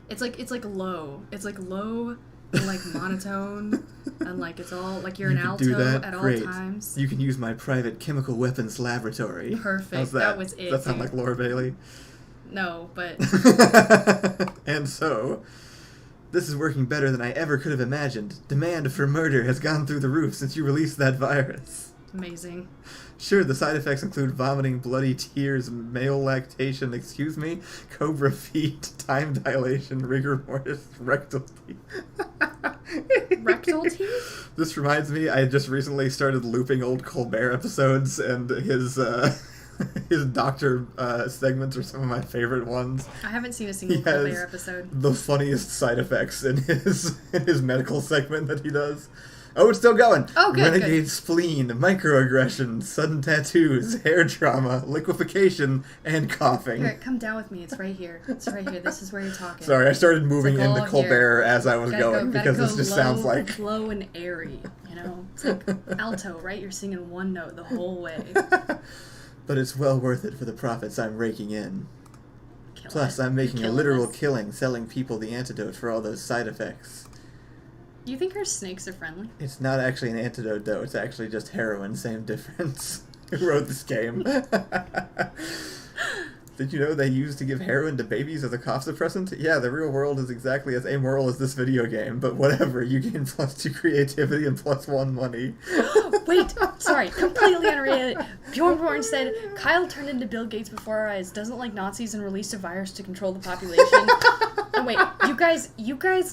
It's like low. It's like low and like monotone and like it's all like you're an alto at all times. You can use my private chemical weapons laboratory. Perfect. How's that? That was it. Does that sound like Laura Bailey? No, but And so, this is working better than I ever could have imagined. Demand for murder has gone through the roof since you released that virus. amazing. Sure, the side effects include vomiting, bloody tears, male lactation, cobra feet, time dilation, rigor mortis, rectal teeth. Rectal teeth? This reminds me, I just recently started looping old Colbert episodes, and his doctor segments are some of my favorite ones. I haven't seen a single Colbert episode. The funniest side effects in his medical segment that he does. Oh, it's still going. Oh, good. Renegade spleen, microaggression, sudden tattoos, hair trauma, liquefaction, and coughing. Here, come down with me. It's right here. It's right here. This is where you're talking. Sorry, I started moving like into Colbert as I was going because this just sounds like low and airy. You know, it's like alto, right? You're singing one note the whole way. But it's well worth it for the profits I'm raking in. Plus, I'm making a literal killing, selling people the antidote for all those side effects. You think her snakes are friendly? It's not actually an antidote, though. It's actually just heroin. Same difference. Who wrote this game? Did you know they used to give heroin to babies as a cough suppressant? Yeah, the real world is exactly as amoral as this video game, but whatever. You gain +2 creativity and +1 money. Wait, sorry, completely unrelated. Bjorn said, Kyle turned into Bill Gates before our eyes, doesn't like Nazis, and released a virus to control the population. Oh wait, you guys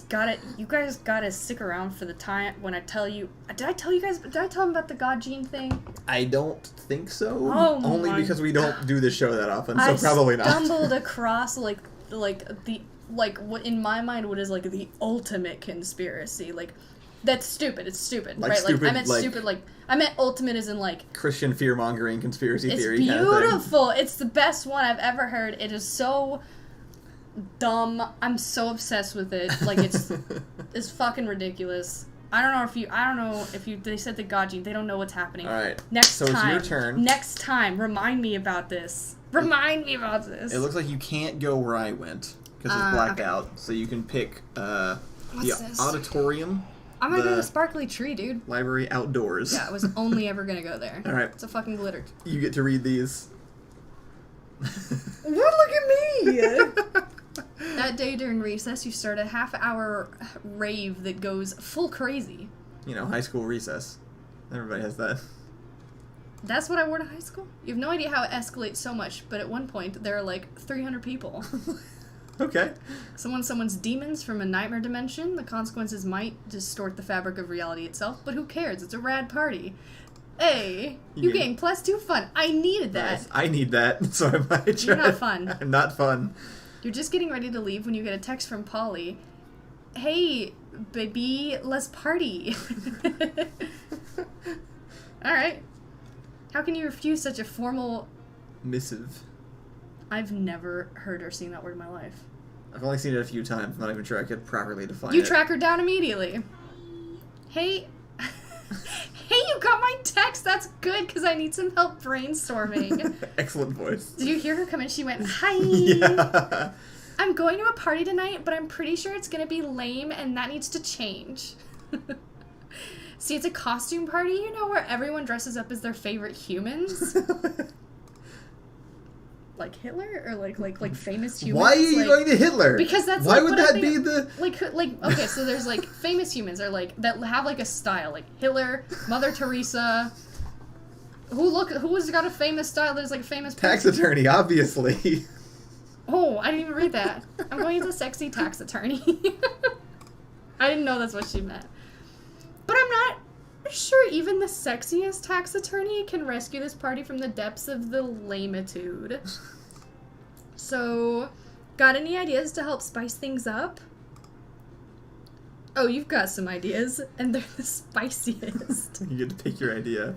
gotta stick around for the time when I tell you. Did I tell him about the God gene thing? I don't think so. Oh, only because we don't do this show that often, so probably not. I stumbled across what in my mind what is like the ultimate conspiracy. Like that's stupid. It's stupid, like, right? Stupid, like I meant stupid. Like I meant ultimate as in like Christian fear-mongering conspiracy theory. It's kind of beautiful. It's the best one I've ever heard. It is so dumb. I'm so obsessed with it. Like it's fucking ridiculous. I don't know if you they said the God gene. They don't know what's happening. All right. Next time. It's your turn. Next time, remind me about this. Remind me about this. It looks like you can't go where I went because it's blacked out. So you can pick the this? auditorium. I'm gonna go to the sparkly tree, dude. Library outdoors. Yeah, I was only ever gonna go there. All right. It's a fucking glitter. You get to read these. Look at me! That day during recess, you start a half-hour rave that goes full crazy. You know, high school recess. Everybody has that. That's what I wore to high school? You have no idea how it escalates so much, but at one point, there are like 300 people. Okay. Someone's demons from a nightmare dimension. The consequences might distort the fabric of reality itself, but who cares? It's a rad party. Hey, you gain +2 fun. I needed that. Nice. I need that, so I might try. You're not fun. I'm not fun. You're just getting ready to leave when you get a text from Polly. Hey, baby, let's party. Alright. How can you refuse such a formal... Missive. I've never heard or seen that word in my life. I've only seen it a few times. I'm not even sure I could properly define it. You track her down immediately. Hey... Hey, you got my text! That's good, because I need some help brainstorming. Excellent voice. Did you hear her come in? She went, hi! Yeah. I'm going to a party tonight, but I'm pretty sure it's going to be lame, and that needs to change. See, it's a costume party, you know, where everyone dresses up as their favorite humans. Like Hitler, or like famous humans. Why are you going to Hitler? Because that's why like, would that be the like okay, so there's like famous humans are like that have like a style, like Hitler, Mother Teresa. Who's got a famous style? There's like a famous tax person. attorney, obviously. Oh, I didn't even read that. I'm going as a sexy tax attorney. I didn't know that's what she meant. But I'm not sure even the sexiest tax attorney can rescue this party from the depths of the lamitude. So, got any ideas to help spice things up? Oh, you've got some ideas, and they're the spiciest. You get to pick your idea.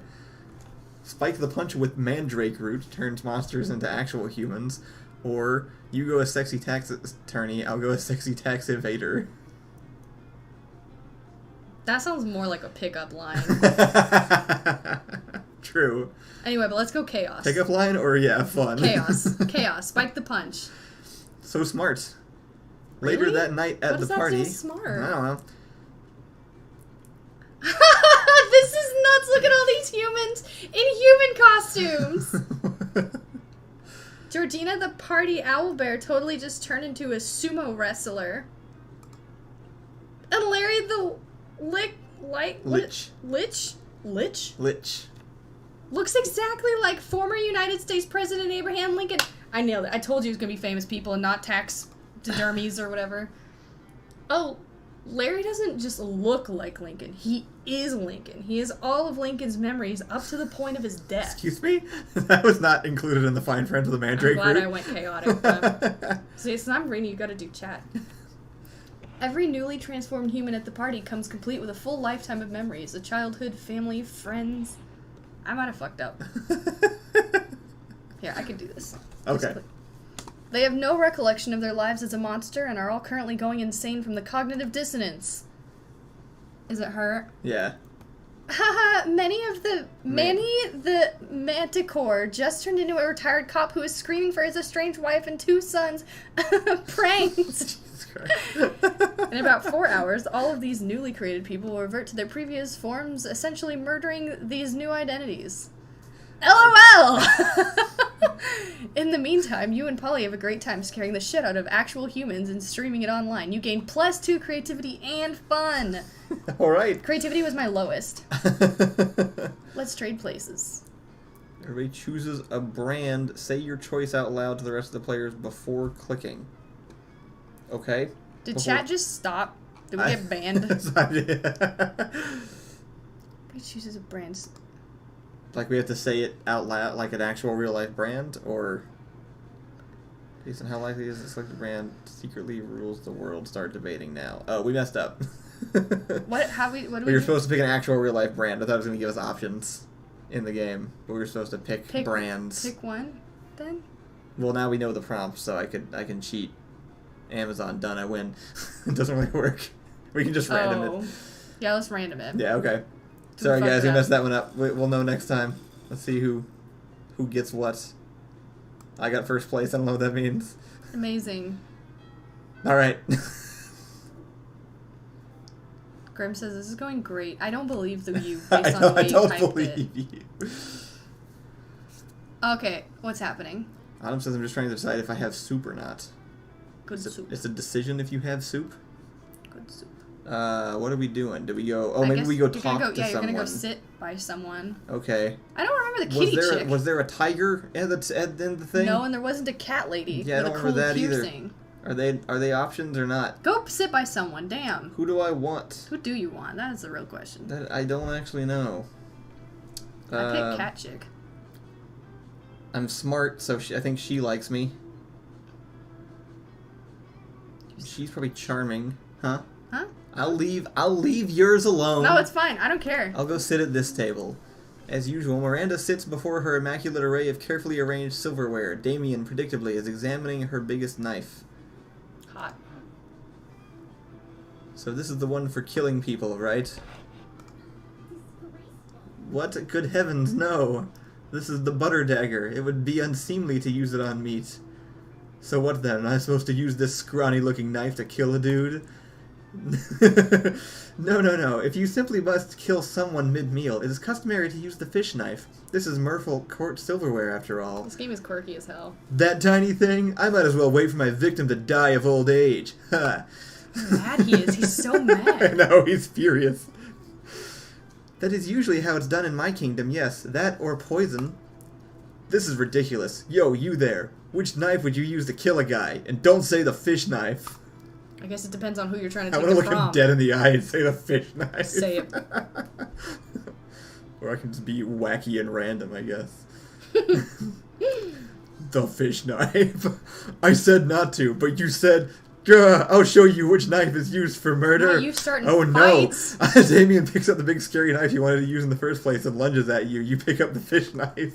Spike the punch with mandrake root turns monsters into actual humans. Or, you go as sexy tax attorney, I'll go as sexy tax evader. That sounds more like a pickup line. True. Anyway, but let's go chaos. Pickup line or, yeah, fun? Chaos. Chaos. Spike the punch. So smart. Really? Later that night at the party. What does that so smart? I don't know. This is nuts. Look at all these humans in human costumes. Georgina the party owlbear totally just turned into a sumo wrestler. And Larry the Lich. Lich? Looks exactly like former United States President Abraham Lincoln. I nailed it. I told you it was going to be famous people and not taxidermies or whatever. Oh, Larry doesn't just look like Lincoln. He is Lincoln. He has all of Lincoln's memories up to the point of his death. Excuse me? That was not included in the fine print of the mandrake I'm glad root. I went chaotic. See, it's not reading. You got to do chat. Every newly transformed human at the party comes complete with a full lifetime of memories. A childhood, family, friends. I might have fucked up. Here, I can do this. Okay. They have no recollection of their lives as a monster and are all currently going insane from the cognitive dissonance. Is it her? Yeah. Haha, Manny the Manticore just turned into a retired cop who is screaming for his estranged wife and 2 sons pranked. Jesus Christ. In about 4 hours, all of these newly created people will revert to their previous forms, essentially murdering these new identities. LOL! In the meantime, you and Polly have a great time scaring the shit out of actual humans and streaming it online. You gain +2 creativity and fun. Alright. Creativity was my lowest. Let's trade places. Everybody chooses a brand. Say your choice out loud to the rest of the players before clicking. Okay? Did chat just stop? Did we get banned? Everybody chooses a brand. Like we have to say it out loud, like an actual real life brand, or Jason, how likely is this like the brand secretly rules the world? Start debating now. Oh, we messed up. What? How we? What do we were supposed to pick an actual real life brand. I thought it was going to give us options in the game, but we were supposed to pick brands. Pick one, then. Well, now we know the prompts, so I can cheat. Amazon, done. I win. It doesn't really work. We can just random it. Yeah, let's random it. Yeah. Okay. Sorry guys, we messed that one up. We'll know next time. Let's see who gets what. I got first place. I don't know what that means. Amazing. All right. Grim says this is going great. I don't believe you based on the way I you don't typed believe it. you. Okay, what's happening? Adam says I'm just trying to decide if I have soup or not. Good soup. It's a decision if you have soup. Good soup. What are we doing? Do we go? Oh, maybe we go talk to someone. Yeah, you're gonna go sit by someone. Okay. I don't remember the kitty chick. Was there a tiger in the thing? No, and there wasn't a cat lady. Yeah, I don't remember that piercing. Either. Are they options or not? Go sit by someone. Damn. Who do I want? Who do you want? That is the real question. That I don't actually know. I picked cat chick. I'm smart, so I think she likes me. She's probably charming, huh? Huh? I'll leave yours alone. No, it's fine. I don't care. I'll go sit at this table. As usual, Miranda sits before her immaculate array of carefully arranged silverware. Damien, predictably, is examining her biggest knife. Hot. So this is the one for killing people, right? What? Good heavens, no. This is the butter dagger. It would be unseemly to use it on meat. So what then? Am I supposed to use this scrawny-looking knife to kill a dude? No. If you simply must kill someone mid-meal, it is customary to use the fish knife. This is Merfolk court silverware, after all. This game is quirky as hell. That tiny thing? I might as well wait for my victim to die of old age. Ha! How mad he is. He's so mad. I know, he's furious. That is usually how it's done in my kingdom, yes. That or poison. This is ridiculous. Yo, you there. Which knife would you use to kill a guy? And don't say the fish knife. I guess it depends on who you're trying to I take want it to look from. him dead in the eye and say the fish knife. Say it. Or I can just be wacky and random, I guess. The fish knife. I said not to, but you said, I'll show you which knife is used for murder. No, you starting oh fights. No. As Damien picks up the big scary knife you wanted to use in the first place and lunges at you, you pick up the fish knife.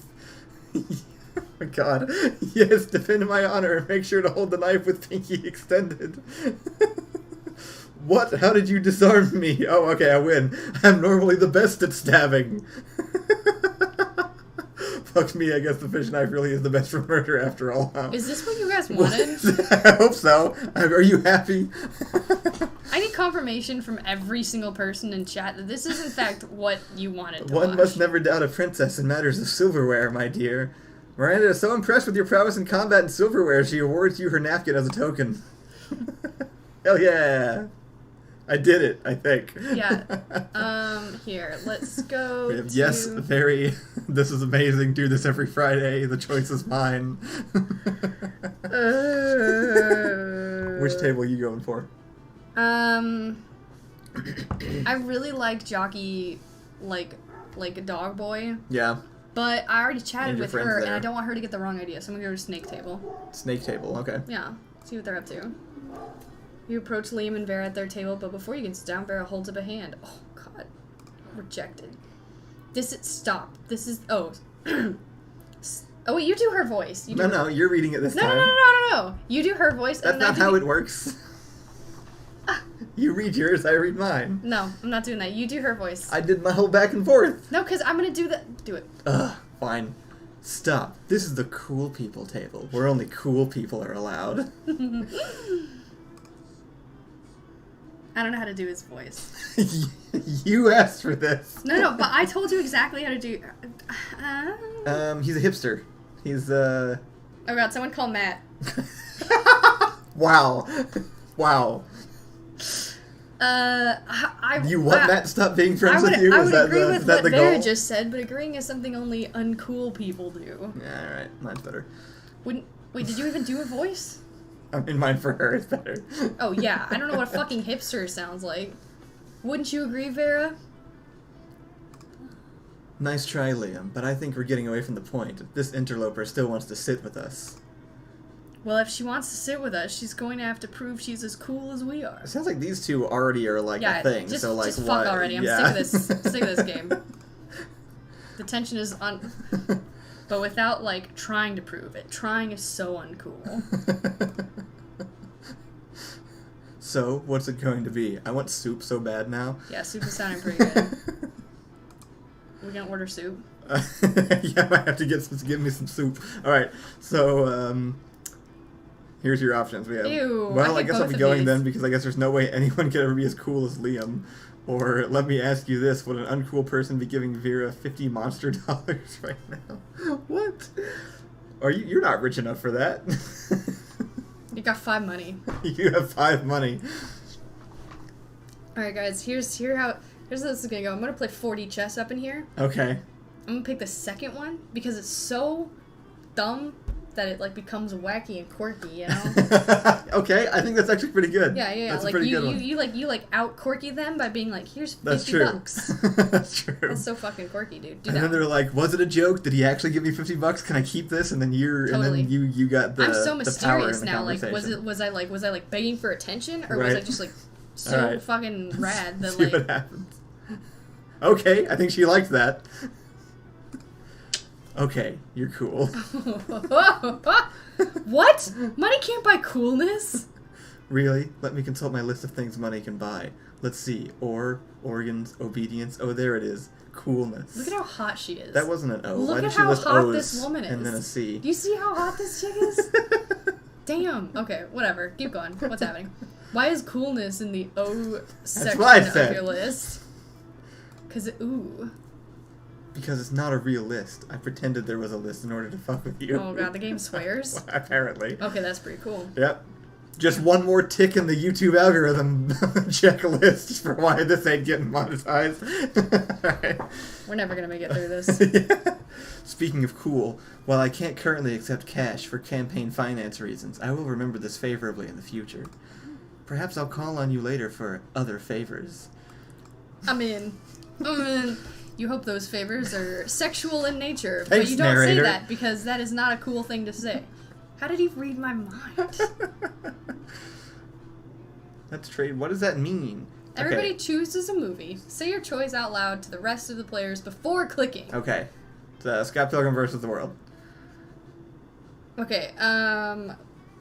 Oh my god. Yes, defend my honor and make sure to hold the knife with pinky extended. What? How did you disarm me? Oh, okay, I win. I'm normally the best at stabbing. Fuck me, I guess the fish knife really is the best for murder after all, huh? Is this what you guys wanted? I hope so. Are you happy? I need confirmation from every single person in chat that this is in fact what you wanted to One watch. must never doubt a princess in matters of silverware, my dear. Miranda is so impressed with your prowess in combat and silverware, she awards you her napkin as a token. Hell yeah! I did it, I think. Yeah. Here, let's go We have, to... yes, very, this is amazing, do this every Friday, the choice is mine. Which table are you going for? I really like Jockey, like a dog boy, Yeah, but I already chatted And your with friends her, and there. I don't want her to get the wrong idea, so I'm gonna go to snake table. snake table, okay. Yeah, see what they're up to. You approach Liam and Vera at their table, but before you can sit down, Vera holds up a hand. Oh, God. Rejected. Stop. This is, oh. Oh, wait, you do her voice. You do No, you're reading it this No, time. no. You do her voice. That's and not how it works. You read yours, I read mine. No, I'm not doing that. You do her voice. I did my whole back and forth. No, because I'm going to do that. Do it. Ugh, fine. Stop. This is the cool people table, where only cool people are allowed. I don't know how to do his voice. You asked for this. No, but I told you exactly how to do... He's a hipster. He's, Oh, God, someone call Matt. Wow. Wow. You want Matt to stop being friends with you? I Is would that agree the, with is that what the Vera goal? just said, but agreeing is something only uncool people do. Yeah, alright. Mine's better. Wait, did you even do a voice? I mean, mine for her is better. Oh, yeah. I don't know what a fucking hipster sounds like. Wouldn't you agree, Vera? Nice try, Liam, but I think we're getting away from the point. This interloper still wants to sit with us. Well, if she wants to sit with us, she's going to have to prove she's as cool as we are. It sounds like these two already are like Yeah, a thing. just, So like just what? fuck already. I'm yeah. sick of this game. The tension is on... But without, like, trying to prove it. Trying is so uncool. So, what's it going to be? I want soup so bad now. Yeah, soup is sounding pretty good. We're gonna order soup? Yeah, I might have to give me some soup. Alright, so, here's your options. We have, Ew, well, I I hate guess I'll both be of going these. then, because I guess there's no way anyone could ever be as cool as Liam. Or, let me ask you this, would an uncool person be giving Vera $50 monster dollars right now? What? You're not rich enough for that. You got 5 money. You have 5 money. Alright, guys, here's how this is gonna go. I'm gonna play 4D chess up in here. Okay. I'm gonna pick the second one because it's so dumb that it like becomes wacky and quirky, you know? Okay, I think that's actually pretty good. Yeah. That's Like a pretty you, good one. you out quirky them by being like, here's 50 That's true. bucks. That's true. That's so fucking quirky, dude. Do And that. then they're like, "Was it a joke? Did he actually give me $50? Can I keep this?" And then Totally. you got the I'm so the power in mysterious the now. Like, conversation. was I like begging for attention, or was Right. I just like so Alright. fucking rad that See like what happens. Okay, I think she liked that. Okay, you're cool. What? Money can't buy coolness? Really? Let me consult my list of things money can buy. Let's see. Organs, obedience. Oh, there it is. Coolness. Look at how hot she is. That wasn't an O. Look Why at did she how list hot O's this woman is. and then a C? Do you see how hot this chick is? Damn. Okay, whatever. Keep going. What's happening? Why is coolness in the O section what I of said. your list? Because, ooh. Because it's not a real list. I pretended there was a list in order to fuck with you. Oh god, the game swears? Apparently. Okay, that's pretty cool. Yep. Just one more tick in the YouTube algorithm checklist for why this ain't getting monetized. Alright. We're never gonna make it through this. Yeah. Speaking of cool, while I can't currently accept cash for campaign finance reasons, I will remember this favorably in the future. Perhaps I'll call on you later for other favors. I'm in. You hope those favors are sexual in nature, Thanks, but you don't narrator. say that because that is not a cool thing to say. How did he read my mind? Let's trade. What does that mean? Everybody Okay. chooses a movie. Say your choice out loud to the rest of the players before clicking. Okay. Scott Pilgrim versus the World. Okay, I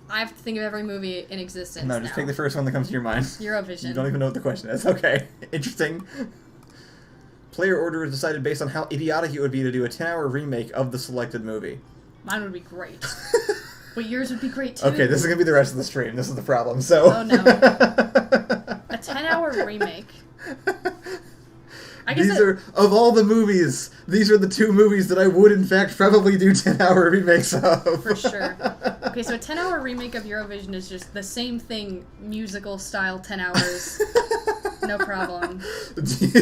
have to think of every movie in existence No, just now. take the first one that comes to your mind. Eurovision. You don't even know what the question is. Okay. Interesting. Player order is decided based on how idiotic it would be to do a 10-hour remake of the selected movie. Mine would be great. But yours would be great too. Okay, this is going to be the rest of the stream. This is the problem, so... Oh no. A 10-hour remake. I guess These are, of all the movies, these are the two movies that I would, in fact, probably do 10-hour remakes of. For sure. Okay, so a 10-hour remake of Eurovision is just the same thing, musical style, 10 hours. No problem.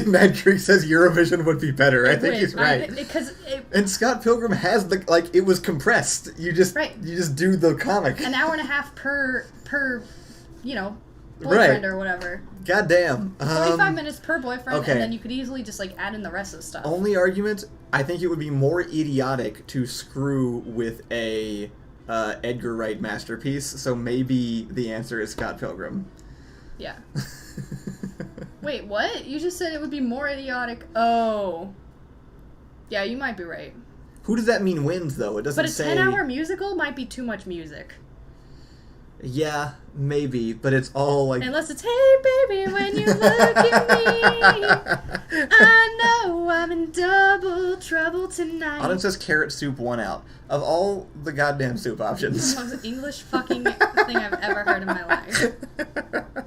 Mad Creek says Eurovision would be better. I think he's right. Because And Scott Pilgrim has the, like, it was compressed. You just do the comic. an hour and a half per you know, boyfriend or whatever. God damn. 45 minutes per boyfriend, okay. and then you could easily just, like, add in the rest of the stuff. Only argument, I think it would be more idiotic to screw with a Edgar Wright masterpiece, so maybe the answer is Scott Pilgrim. Yeah. Wait, what? You just said it would be more idiotic. Oh. Yeah, you might be right. Who does that mean wins, though? It doesn't But a say... 10-hour musical might be too much music. Yeah, maybe, but it's all like... Unless it's, hey, baby, when you look at me, I know I'm in double trouble tonight. Autumn says carrot soup won out. Of all the goddamn soup options. This is the most English fucking thing I've ever heard in my life.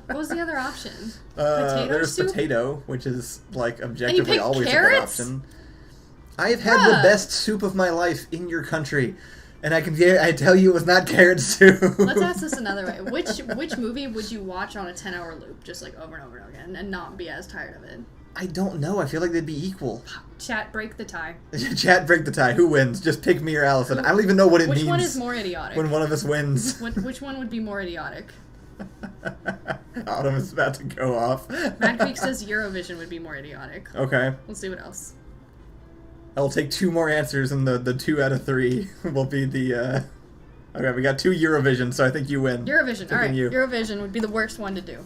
What was the other option? Potato there's soup? potato, which is, like, objectively picked always carrots? a good option. I've had the best soup of my life in your country, and I tell you it was not carrot soup. Let's ask this another way. Which movie would you watch on a 10-hour loop, just like over and over and over again, and not be as tired of it? I don't know. I feel like they'd be equal. Chat, break the tie. Chat, break the tie. Who wins? Just pick me or Allison. I don't even know what it means. Which one is more idiotic? When one of us wins. Which one would be more idiotic? Autumn is about to go off. Mad Creek says Eurovision would be more idiotic. Okay. Let's see what else. I'll take two more answers, and the 2 out of 3 will be the, Okay, we got 2 Eurovision, so I think you win. Eurovision, alright. You. Eurovision would be the worst one to do.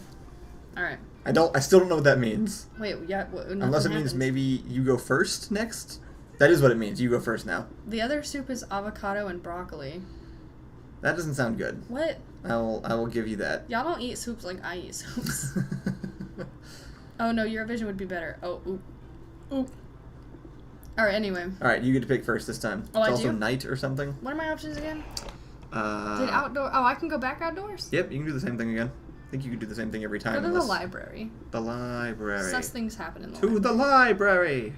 Alright. I still don't know what that means. Wait, yeah, Unless it means maybe you go first next? That is what it means. You go first now. The other soup is avocado and broccoli. That doesn't sound good. What? I will give you that. Y'all don't eat soups like I eat soups. Oh no, Eurovision would be better. Oh, oop. Oop. Alright, anyway. Alright, you get to pick first this time. Oh, it's I also do? night or something. What are my options again? Did Uh, outdoor... Oh, I can go back outdoors? Yep, you can do the same thing again. I think you can do the same thing every time. Go to the unless- library. The library. Sus things happen in the To library. the library!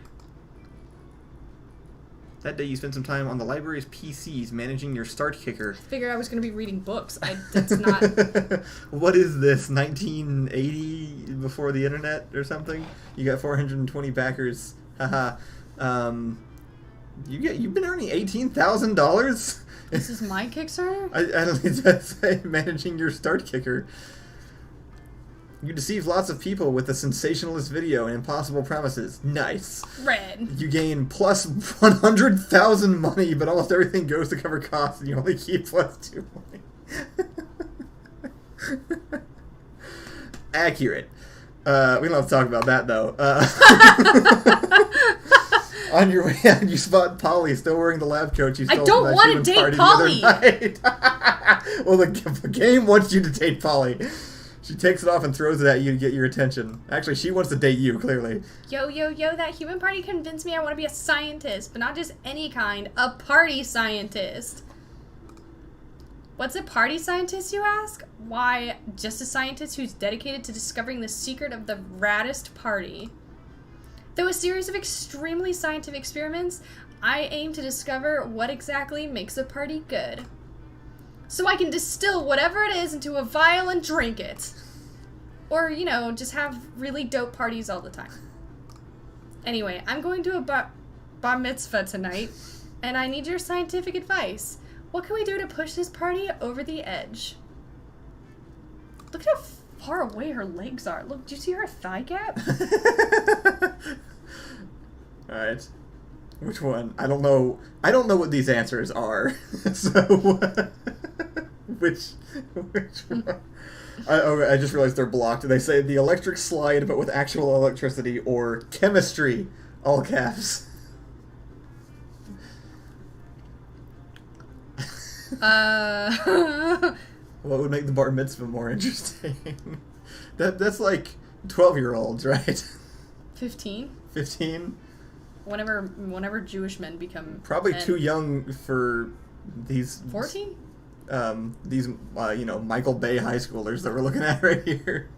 That day you spent some time on the library's PCs managing your start kicker. I figured I was going to be reading books. That's not... What is this, 1980 before the internet or something? You got 420 backers. Haha. You've been earning $18,000? This is my Kickstarter? I don't need to say managing your start kicker. You deceive lots of people with a sensationalist video and impossible promises. Nice. Red. You gain plus 100,000 money, but almost everything goes to cover costs, and you only keep plus 2 money. Accurate. We don't have to talk about that, though. On your way out, you spot Polly still wearing the lab coat you stole I don't from that want to human date party Polly! the other night. Well, the game wants you to date Polly. She takes it off and throws it at you to get your attention. Actually, she wants to date you, clearly. Yo, that human party convinced me I want to be a scientist, but not just any kind, a party scientist. What's a party scientist, you ask? Why, just a scientist who's dedicated to discovering the secret of the raddest party. Through a series of extremely scientific experiments, I aim to discover what exactly makes a party good. So I can distill whatever it is into a vial and drink it. Or, you know, just have really dope parties all the time. Anyway, I'm going to a bar mitzvah tonight, and I need your scientific advice. What can we do to push this party over the edge? Look at how far away her legs are. Look, do you see her thigh gap? Alright. Which one? I don't know what these answers are. So, which one? I just realized they're blocked. They say the electric slide, but with actual electricity, or chemistry, all caps. What would make the bar mitzvah more interesting? That's like 12-year-olds, right? 15? 15? Whenever Jewish men become probably men. Too young for these 14? These Michael Bay high schoolers that we're looking at right here.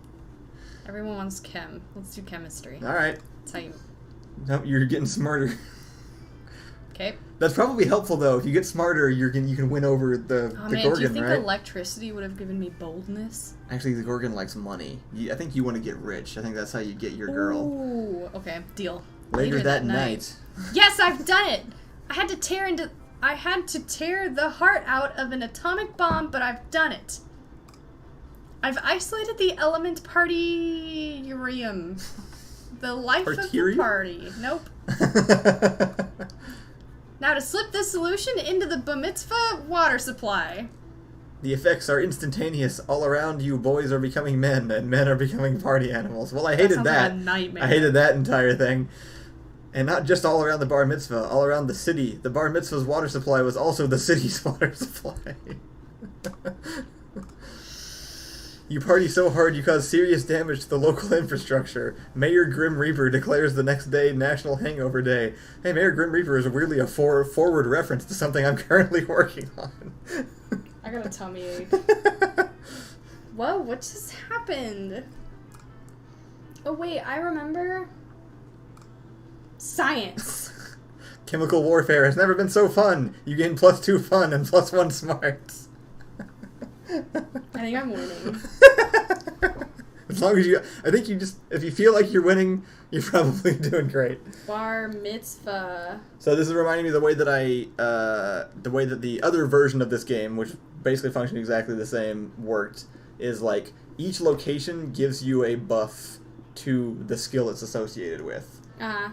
Everyone wants chem. Let's do chemistry. All right. That's how you... Nope, you're getting smarter. Okay. That's probably helpful though. If you get smarter, you can win over the man, Gorgon, do you think right? electricity would have given me boldness? Actually, the Gorgon likes money. I think you want to get rich. I think that's how you get your girl. Ooh, okay, deal. Later that night. Yes, I've done it. I had to tear the heart out of an atomic bomb, but I've done it. I've isolated the element parturium. The life of the party. Nope. Now to slip this solution into the bar mitzvah water supply. The effects are instantaneous. All around you, boys are becoming men, and men are becoming party animals. Well, I hated that. Like a nightmare. I hated that entire thing. And not just all around the bar mitzvah, all around the city. The bar mitzvah's water supply was also the city's water supply. You party so hard you cause serious damage to the local infrastructure. Mayor Grim Reaper declares the next day National Hangover Day. Hey, Mayor Grim Reaper is weirdly a forward reference to something I'm currently working on. I got a tummy ache. Whoa, what just happened? Oh wait, I remember... Science. Chemical warfare has never been so fun. You gain +2 fun and +1 smarts. I think I'm winning. As long as if you feel like you're winning, you're probably doing great. Bar mitzvah. So this is reminding me of the way that the other version of this game, which basically functioned exactly the same, worked, is like each location gives you a buff to the skill it's associated with. Uh-huh.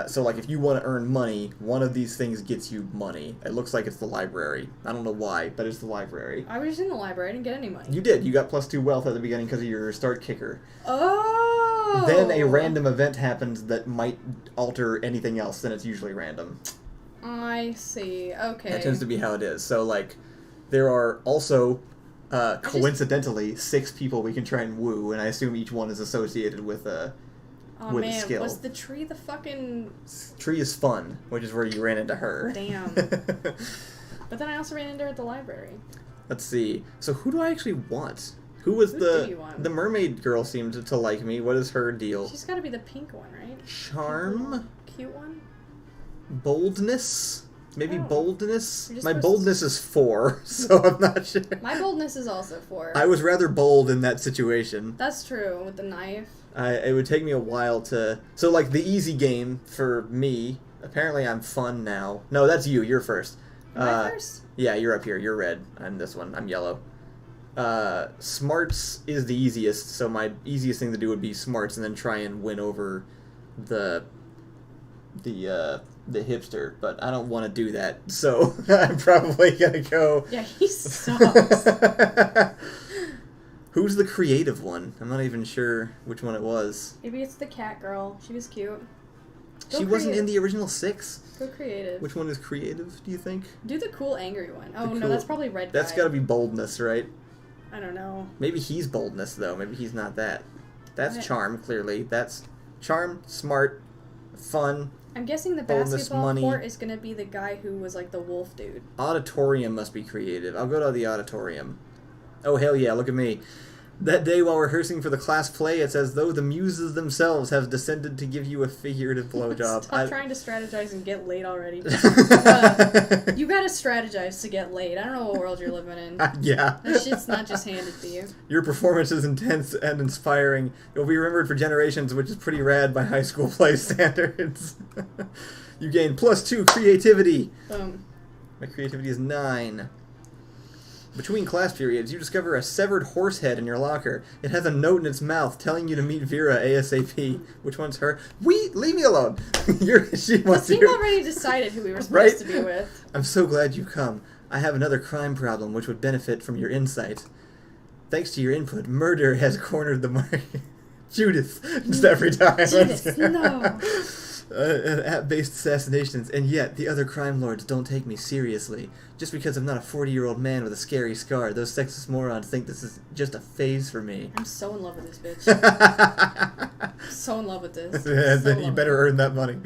So, like, if you want to earn money, one of these things gets you money. It looks like it's the library. I don't know why, but it's the library. I was just in the library. I didn't get any money. You did. You got +2 wealth at the beginning because of your start kicker. Oh! Then a random event happens that might alter anything else, then it's usually random. I see. Okay. That tends to be how it is. So, like, there are also, coincidentally, 6 people we can try and woo, and I assume each one is associated with a... Oh with man, skill. was the tree the fucking... Tree is fun, which is where you ran into her. Damn. But then I also ran into her at the library. Let's see. So who do I actually want? Who do you want? The mermaid girl seemed to like me. What is her deal? She's gotta be the pink one, right? Charm? Cute one? Boldness? Maybe boldness? My supposed boldness is 4, so I'm not sure. My boldness is also 4. I was rather bold in that situation. That's true, with the knife. It would take me a while to... So, like, the easy game for me... Apparently I'm fun now. No, that's you. You're first. Am I first? Yeah, you're up here. You're red. I'm this one. I'm yellow. Smarts is the easiest, so my easiest thing to do would be smarts and then try and win over the hipster, but I don't want to do that, so I'm probably gonna go... Yeah, he sucks. Who's the creative one? I'm not even sure which one it was. Maybe it's the cat girl. She was cute. She wasn't in the original 6? Go creative. Which one is creative, do you think? Do the cool angry one. Oh, no, that's probably red guy. That's gotta be boldness, right? I don't know. Maybe he's boldness, though. Maybe he's not that. That's charm, clearly. That's charm, smart, fun, I'm guessing the Bonus basketball money. court is going to be the guy who was like the wolf dude. Auditorium must be creative. I'll go to the auditorium. Oh, hell yeah, look at me. That day while rehearsing for the class play, it's as though the muses themselves have descended to give you a figurative blowjob. Stop trying to strategize and get laid already. You gotta strategize to get laid. I don't know what world you're living in. Yeah. That shit's not just handed to you. Your performance is intense and inspiring. You'll be remembered for generations, which is pretty rad by high school play standards. You gain +2 creativity. Boom. My creativity is 9. Between class periods, you discover a severed horse head in your locker. It has a note in its mouth telling you to meet Vera ASAP. Which one's her? Leave me alone. She wants The team you. already decided who we were supposed to be with. I'm so glad you come. I have another crime problem which would benefit from your insight. Thanks to your input, murder has cornered the market. Judith, just every time. Judith, no. App-based assassinations, and yet the other crime lords don't take me seriously. Just because I'm not a 40-year-old man with a scary scar, those sexist morons think this is just a phase for me. I'm so in love with this bitch. So in love with this. Then you better earn that money.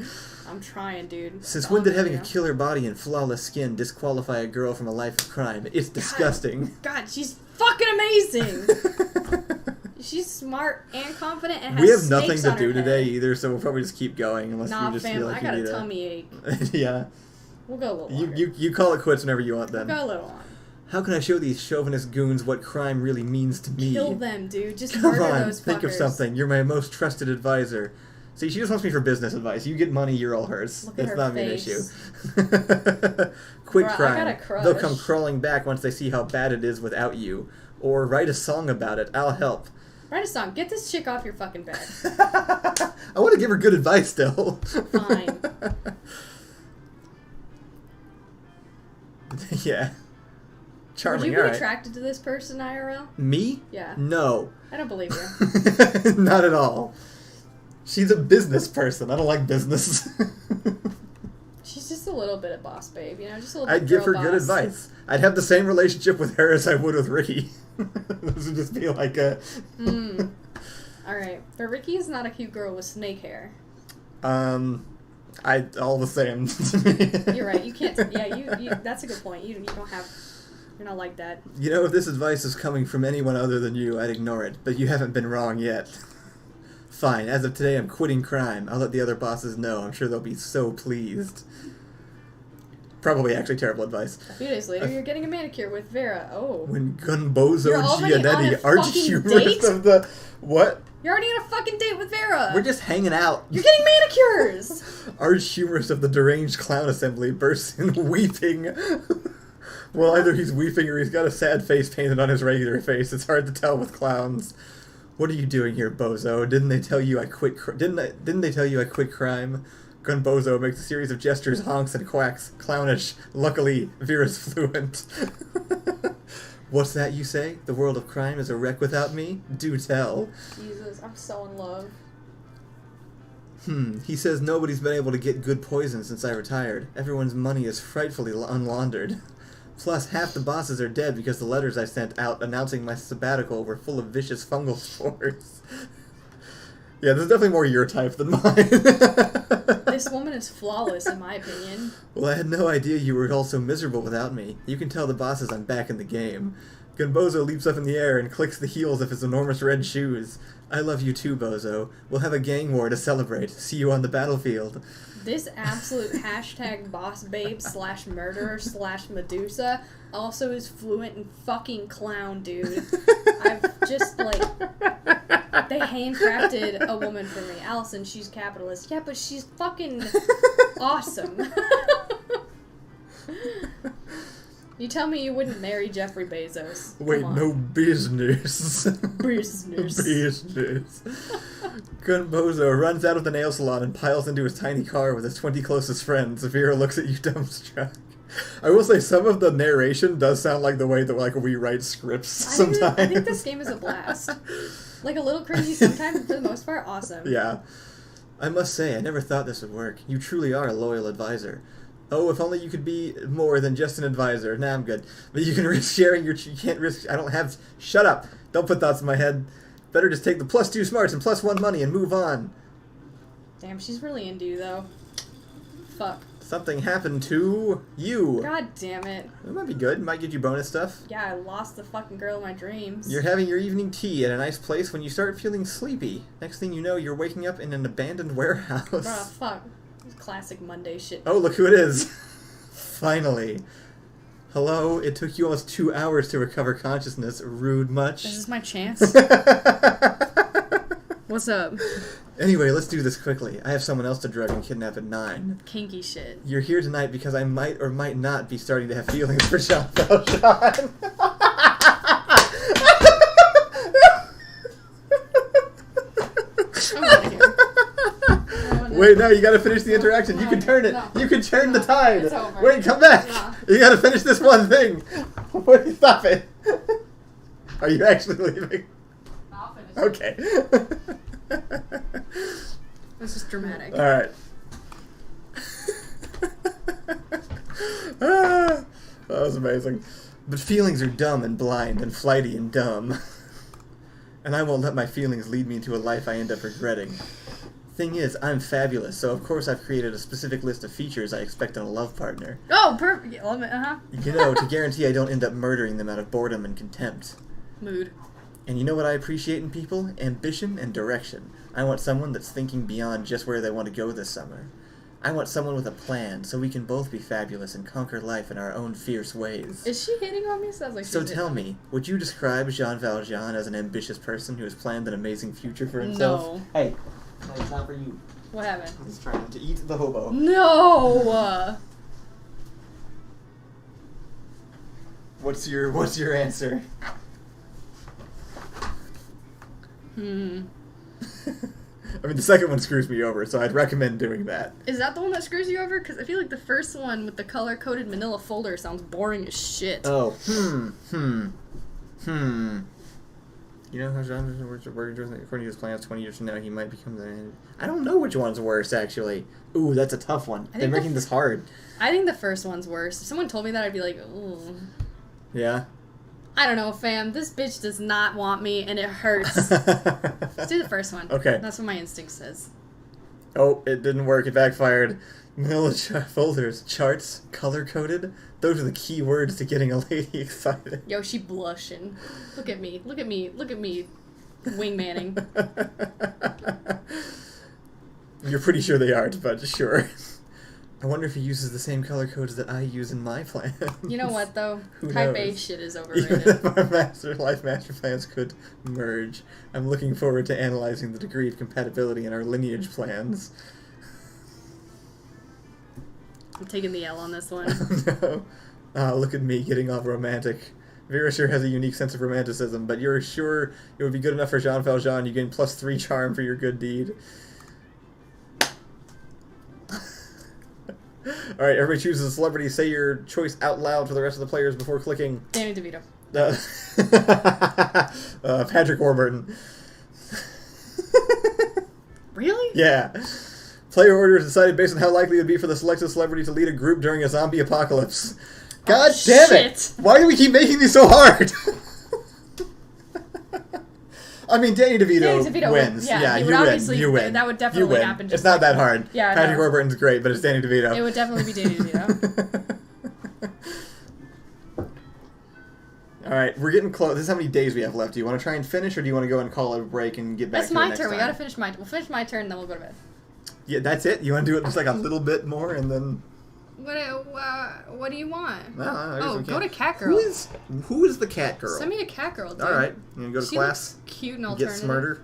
I'm trying, dude. Since when did having a killer body and flawless skin disqualify a girl from a life of crime? It's disgusting. God, she's fucking amazing. She's smart and confident and has We have snakes nothing to on do her today head. either, so we'll probably just keep going unless Nah, you just fam, feel like I got you a need tummy ache. Yeah. We'll go a little longer. You call it quits whenever you want then. We'll go a little on. How can I show these chauvinist goons what crime really means to me? Kill them, dude. Just Come murder on, those fuckers. think of something. You're my most trusted advisor. See, she just wants me for business advice. You get money, you're all hers. Look at It's her not face. an issue. Quit Bruh, I crime. got a crush. They'll come crawling back once they see how bad it is without you. Or write a song about it. I'll help. Write a song. Get this chick off your fucking bed. I want to give her good advice still. Fine. Yeah. Charming, Would you be alright. attracted to this person, IRL? Me? Yeah. No. I don't believe you. Not at all. She's a business person. I don't like business. She's just a little bit of boss babe, you know? Just a little bit I'd give her girl good boss. advice. I'd have the same relationship with her as I would with Ricky. This would just be like a... Alright. But Ricky is not a cute girl with snake hair. all the same to me. You're right. You can't... Yeah, you that's a good point. You don't have... You're not like that. You know, if this advice is coming from anyone other than you, I'd ignore it. But you haven't been wrong yet. Fine. As of today, I'm quitting crime. I'll let the other bosses know. I'm sure they'll be so pleased. Probably actually terrible advice. A few days later, you're getting a manicure with Vera. Oh. When Gunbozo You're already on Giannetti, a arch fucking humorist date? of the... What? You're already on a fucking date with Vera. We're just hanging out. You're getting manicures. Arch humorist of the deranged clown assembly bursts in weeping. Well, either he's weeping or he's got a sad face painted on his regular face. It's hard to tell with clowns. What are you doing here, Bozo? Didn't they tell you I quit? Didn't they tell you I quit crime? Gunbozo makes a series of gestures, honks, and quacks. Clownish. Luckily, Vera's fluent. What's that you say? The world of crime is a wreck without me? Do tell. Jesus, I'm so in love. He says nobody's been able to get good poison since I retired. Everyone's money is frightfully unlaundered. Plus, half the bosses are dead because the letters I sent out announcing my sabbatical were full of vicious fungal spores. Yeah, this is definitely more your type than mine. This woman is flawless, in my opinion. Well, I had no idea you were all so miserable without me. You can tell the bosses I'm back in the game. Gunbozo leaps up in the air and clicks the heels of his enormous red shoes. I love you too, Bozo. We'll have a gang war to celebrate. See you on the battlefield. This absolute hashtag boss babe / murderer / Medusa also is fluent in fucking clown, dude. I've just, like, they handcrafted a woman for me. Allison, she's capitalist. Yeah, but she's fucking awesome. You tell me you wouldn't marry Jeffrey Bezos. Wait, no business. Business. Business. Gunbozo runs out of the nail salon and piles into his tiny car with his 20 closest friends. Vera looks at you dumbstruck. I will say some of the narration does sound like the way that we write scripts sometimes. I think this game is a blast. Like a little cringy sometimes, but for the most part, awesome. Yeah. I must say, I never thought this would work. You truly are a loyal advisor. Oh, if only you could be more than just an advisor. Nah, I'm good. But you can risk sharing your... You can't risk... I don't have... Shut up. Don't put thoughts in my head. Better just take the +2 smarts and +1 money and move on. Damn, she's really into you, though. fuck? Something happened to you. God damn it. It might be good. It might get you bonus stuff. Yeah, I lost the fucking girl of my dreams. You're having your evening tea at a nice place when you start feeling sleepy. Next thing you know, you're waking up in an abandoned warehouse. Bruh, fuck. Classic Monday shit. Oh, look who it is. Finally. Hello, it took you almost 2 hours to recover consciousness. Rude much? Is this my chance? What's up? Anyway, let's do this quickly. I have someone else to drug and kidnap at 9. Kinky shit. You're here tonight because I might or might not be starting to have feelings for Jean Valjean. I'm out of here. Wait, no, you gotta finish the interaction. You can turn it. You can turn the tide. It's over. Wait, come back. No. You gotta finish this one thing. Wait, stop it. Are you actually leaving? I'll finish. Okay. This is dramatic. Alright. That was amazing. But feelings are dumb and blind and flighty and dumb. And I won't let my feelings lead me into a life I end up regretting. Thing is, I'm fabulous, so of course I've created a specific list of features I expect in a love partner. Oh, perfect. Uh-huh. You know, to guarantee I don't end up murdering them out of boredom and contempt. Mood. And you know what I appreciate in people? Ambition and direction. I want someone that's thinking beyond just where they want to go this summer. I want someone with a plan, so we can both be fabulous and conquer life in our own fierce ways. Is she hitting on me? Sounds like So she's tell hitting me, would you describe Jean Valjean as an ambitious person who has planned an amazing future for himself? No. Hey, it's not for you. What happened? He's trying to eat the hobo. No! What's your answer? I mean, the second one screws me over, so I'd recommend doing that. Is that the one that screws you over? Because I feel like the first one with the color-coded manila folder sounds boring as shit. Oh, You know how Jean works according to his plans 20 years from now, he might become the... I don't know which one's worse, actually. Ooh, that's a tough one. They're making this hard. I think the first one's worse. If someone told me that, I'd be like, ooh. Yeah? I don't know, fam. This bitch does not want me, and it hurts. Let's do the first one. Okay. That's what my instinct says. Oh, it didn't work. It backfired. Manila folders, charts, color-coded. Those are the key words to getting a lady excited. Yo, she blushing. Look at me. Look at me. Look at me. Wingmanning. You're pretty sure they aren't, but sure. I wonder if he uses the same color codes that I use in my plan. You know what, though? Who Type knows? A shit is Even overrated. if our master plans could merge, I'm looking forward to analyzing the degree of compatibility in our lineage plans. I'm taking the L on this one. No. Ah, look at me getting all romantic. Vera sure has a unique sense of romanticism, but you're sure it would be good enough for Jean Valjean. You gain +3 charm for your good deed. Alright, everybody chooses a celebrity. Say your choice out loud for the rest of the players before clicking. Danny DeVito. Patrick Warburton. Really? Yeah. Player order is decided based on how likely it would be for the selected celebrity to lead a group during a zombie apocalypse. God damn it! shit. Why do we keep making these so hard? I mean, Danny DeVito Yeah, wins. Yeah, he you would win. obviously- You win. that would definitely You win. happen just It's not like that that. hard. Yeah, I Patrick know. Warburton's great, but it's Danny DeVito. It would definitely be Danny DeVito. Alright, we're getting close. This is how many days we have left. Do you want to try and finish, or do you want to go and call it a break and get back That's to it my next turn. We time? gotta finish my... We'll finish my turn, then we'll go to bed. Yeah, that's it? You want to do it just like a little bit more, and then... What do you want? No, I guess we Go can't. to Cat Girl. Who is the cat girl? Send me a Cat Girl, dude. Alright, you gonna go to She class? looks cute and Get alternative. smarter?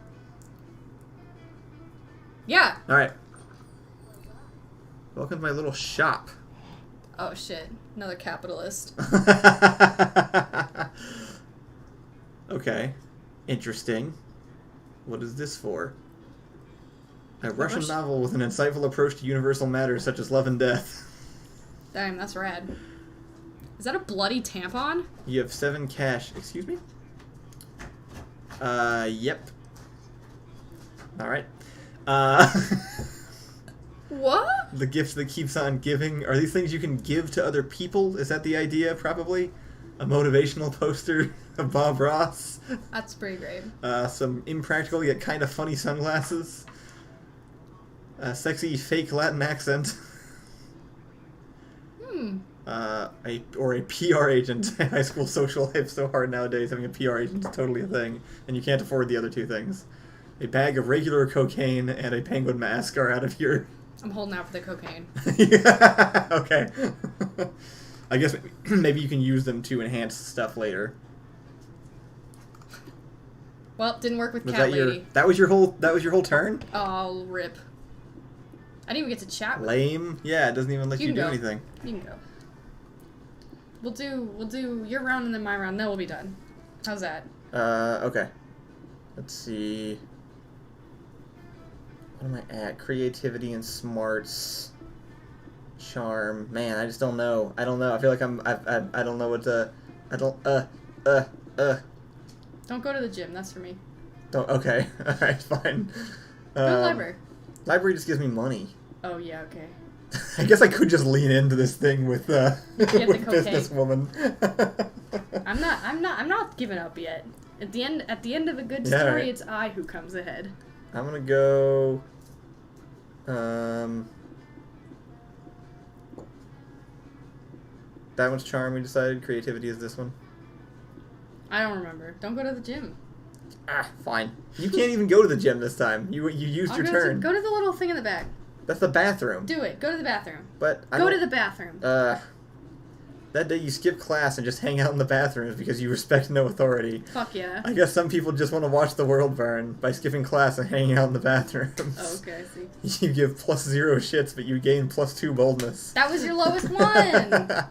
Yeah. Alright. Welcome to my little shop. Oh shit. Another capitalist. Okay. Interesting. What is this for? A Russian novel with an insightful approach to universal matters such as love and death. Damn, that's rad. Is that a bloody tampon? You have 7 cash. Excuse me? Yep. Alright. What? The gift that keeps on giving. Are these things you can give to other people? Is that the idea, probably? A motivational poster of Bob Ross. That's pretty great. Some impractical yet kind of funny sunglasses. A sexy fake Latin accent. a PR agent. High school social life so hard nowadays. Having a PR agent is totally a thing, and you can't afford the other two things. A bag of regular cocaine and a penguin mask are out of your... I'm holding out for the cocaine. Yeah, okay. I guess maybe you can use them to enhance stuff later. Well, didn't work with Cat Lady. That was your whole turn? Oh, rip. I didn't even get to chat with Lame. Yeah, it doesn't even let you do go. anything. You can go. We'll do your round and then my round, then we'll be done. How's that? Okay. Let's see. What am I at? Creativity and smarts. Charm. Man, I just don't know. I don't know. I feel like I don't know what to... Don't go to the gym, that's for me. Don't... Okay. Alright, fine. Go to the library. Library just gives me money. Oh, yeah, okay. I guess I could just lean into this thing with with businesswoman. I'm not giving up yet. At the end of a good story, right. It's I who comes ahead. I'm gonna go. That one's charm. We decided creativity is this one. I don't remember. Don't go to the gym. Ah, fine. You can't even go to the gym this time. You used your turn. Go to the little thing in the back. That's the bathroom. Do it. Go to the bathroom. But go to the bathroom. That day you skip class and just hang out in the bathrooms because you respect no authority. Fuck yeah. I guess some people just want to watch the world burn by skipping class and hanging out in the bathrooms. Oh, okay, I see. You give +0 shits, but you gain +2 boldness. That was your lowest one!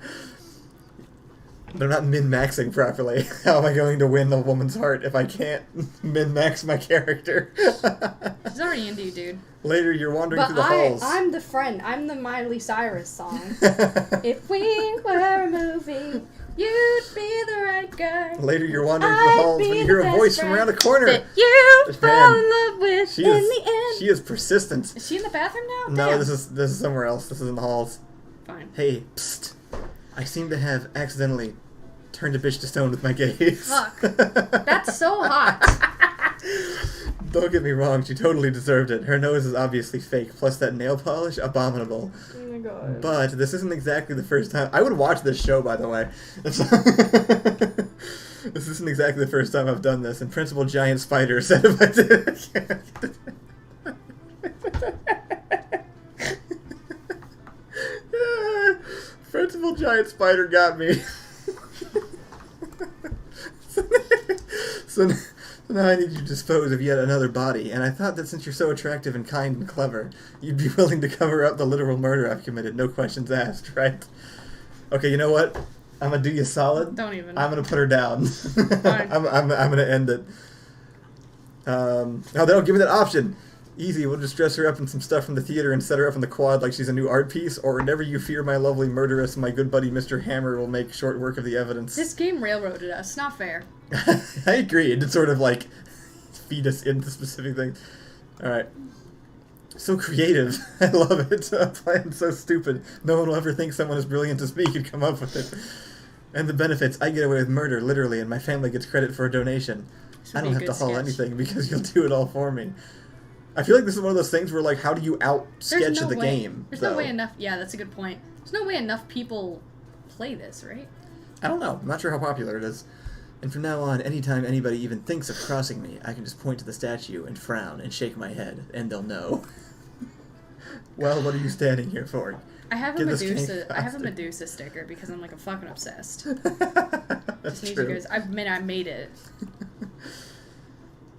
They're not min-maxing properly. How am I going to win a woman's heart if I can't min-max my character? She's already into you, dude. Later, you're wandering through the halls. I'm the friend. I'm the Miley Cyrus song. If we were a movie, you'd be the right guy. Later, you're wandering through the halls when you hear a voice from around the corner. That you fall in love with in the end. She is persistent. Is she in the bathroom now? No, Damn. this is somewhere else. This is in the halls. Fine. Hey, psst. I seem to have accidentally turned a bitch to stone with my gaze. Fuck. That's so hot. Don't get me wrong, she totally deserved it. Her nose is obviously fake, plus that nail polish, abominable. Oh my god. But this isn't exactly the first time... I would watch this show, by the way. This isn't exactly the first time I've done this, and Principal Giant Spider said if I did it again... Principal Giant Spider got me. So now I need you to dispose of yet another body, and I thought that since you're so attractive and kind and clever, you'd be willing to cover up the literal murder I've committed, no questions asked, right? Okay, you know what? I'm gonna do you solid. Don't even. I'm gonna put her down. Fine. I'm gonna end it. No, they don't give me that option. Easy, we'll just dress her up in some stuff from the theater and set her up in the quad like she's a new art piece, or never you fear my lovely murderess, my good buddy Mr. Hammer will make short work of the evidence. This game railroaded us. Not fair. I agree. It did sort of like feed us into specific things. Alright. So creative. I love it. A plan so stupid. No one will ever think someone as brilliant as me could come up with it. And the benefits, I get away with murder, literally, and my family gets credit for a donation. I don't have to haul anything because you'll do it all for me. I feel like this is one of those things where, like, how do you out-sketch the game? There's no way enough... Yeah, that's a good point. There's no way enough people play this, right? I don't know. I'm not sure how popular it is. And from now on, anytime anybody even thinks of crossing me, I can just point to the statue and frown and shake my head, and they'll know. Well, what are you standing here for? I have a Medusa sticker because I'm, like, a fucking obsessed. That's just true. You guys, I made it.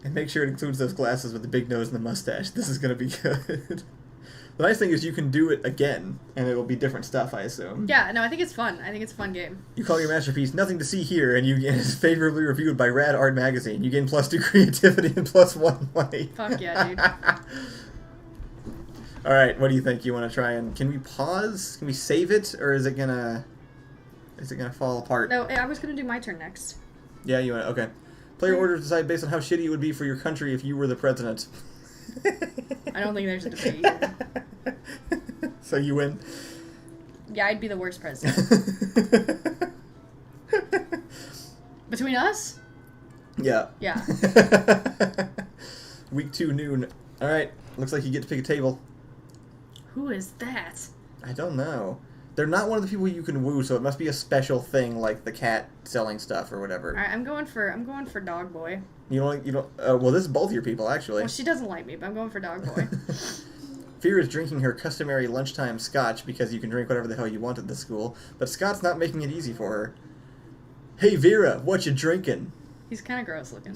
And make sure it includes those glasses with the big nose and the mustache. This is going to be good. The nice thing is you can do it again, and it will be different stuff, I assume. Yeah, no, I think it's fun. I think it's a fun game. You call your masterpiece Nothing to See Here, and you get it favorably reviewed by Rad Art Magazine. You gain +2 creativity and +1 money. Fuck yeah, dude. Alright, what do you think? You want to try and... Can we pause? Can we save it, or is it gonna fall apart? No, I was gonna do my turn next. Yeah, you want to... Okay. Player orders decide based on how shitty it would be for your country if you were the president. I don't think there's a debate here. So you win? Yeah, I'd be the worst president. Between us? Yeah. Yeah. Week 2, noon. Alright, looks like you get to pick a table. Who is that? I don't know. They're not one of the people you can woo, so it must be a special thing, like the cat selling stuff or whatever. All right, I'm going for Dog Boy. You don't. Well, this is both your people, actually. Well, she doesn't like me, but I'm going for Dog Boy. Vera is drinking her customary lunchtime scotch because you can drink whatever the hell you want at the school, but Scott's not making it easy for her. Hey, Vera, what you drinking? He's kind of gross looking.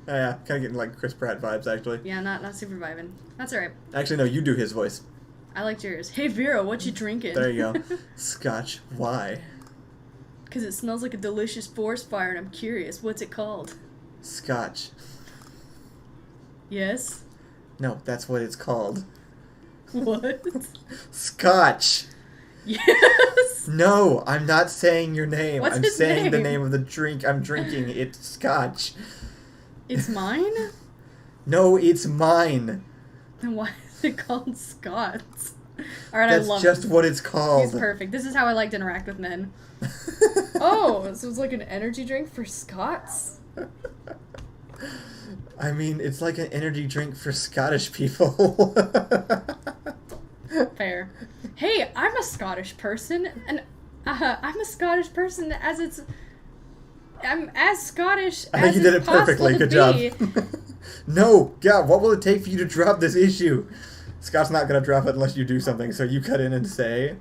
Yeah, kind of getting like Chris Pratt vibes, actually. Yeah, not super vibing. That's alright. Actually, no, you do his voice. I liked yours. Hey, Vera, what you drinking? There you go. Scotch. Why? Because it smells like a delicious forest fire, and I'm curious. What's it called? Scotch. Yes? No, that's what it's called. What? Scotch. Yes! No, I'm not saying your name. What's I'm his saying name? the name of the drink I'm drinking. It's Scotch. It's mine? No, it's mine. Then why is it called Scots? Alright, I That's love just him. what it's called. He's perfect. This is how I like to interact with men. Oh, so it's like an energy drink for Scots? I mean, it's like an energy drink for Scottish people. Fair. Hey, I'm a Scottish person, and I'm a Scottish person I'm as Scottish I think as you did it it's possible perfectly. to Good job. be. No, God, what will it take for you to drop this issue? Scott's not going to drop it unless you do something, so you cut in and say,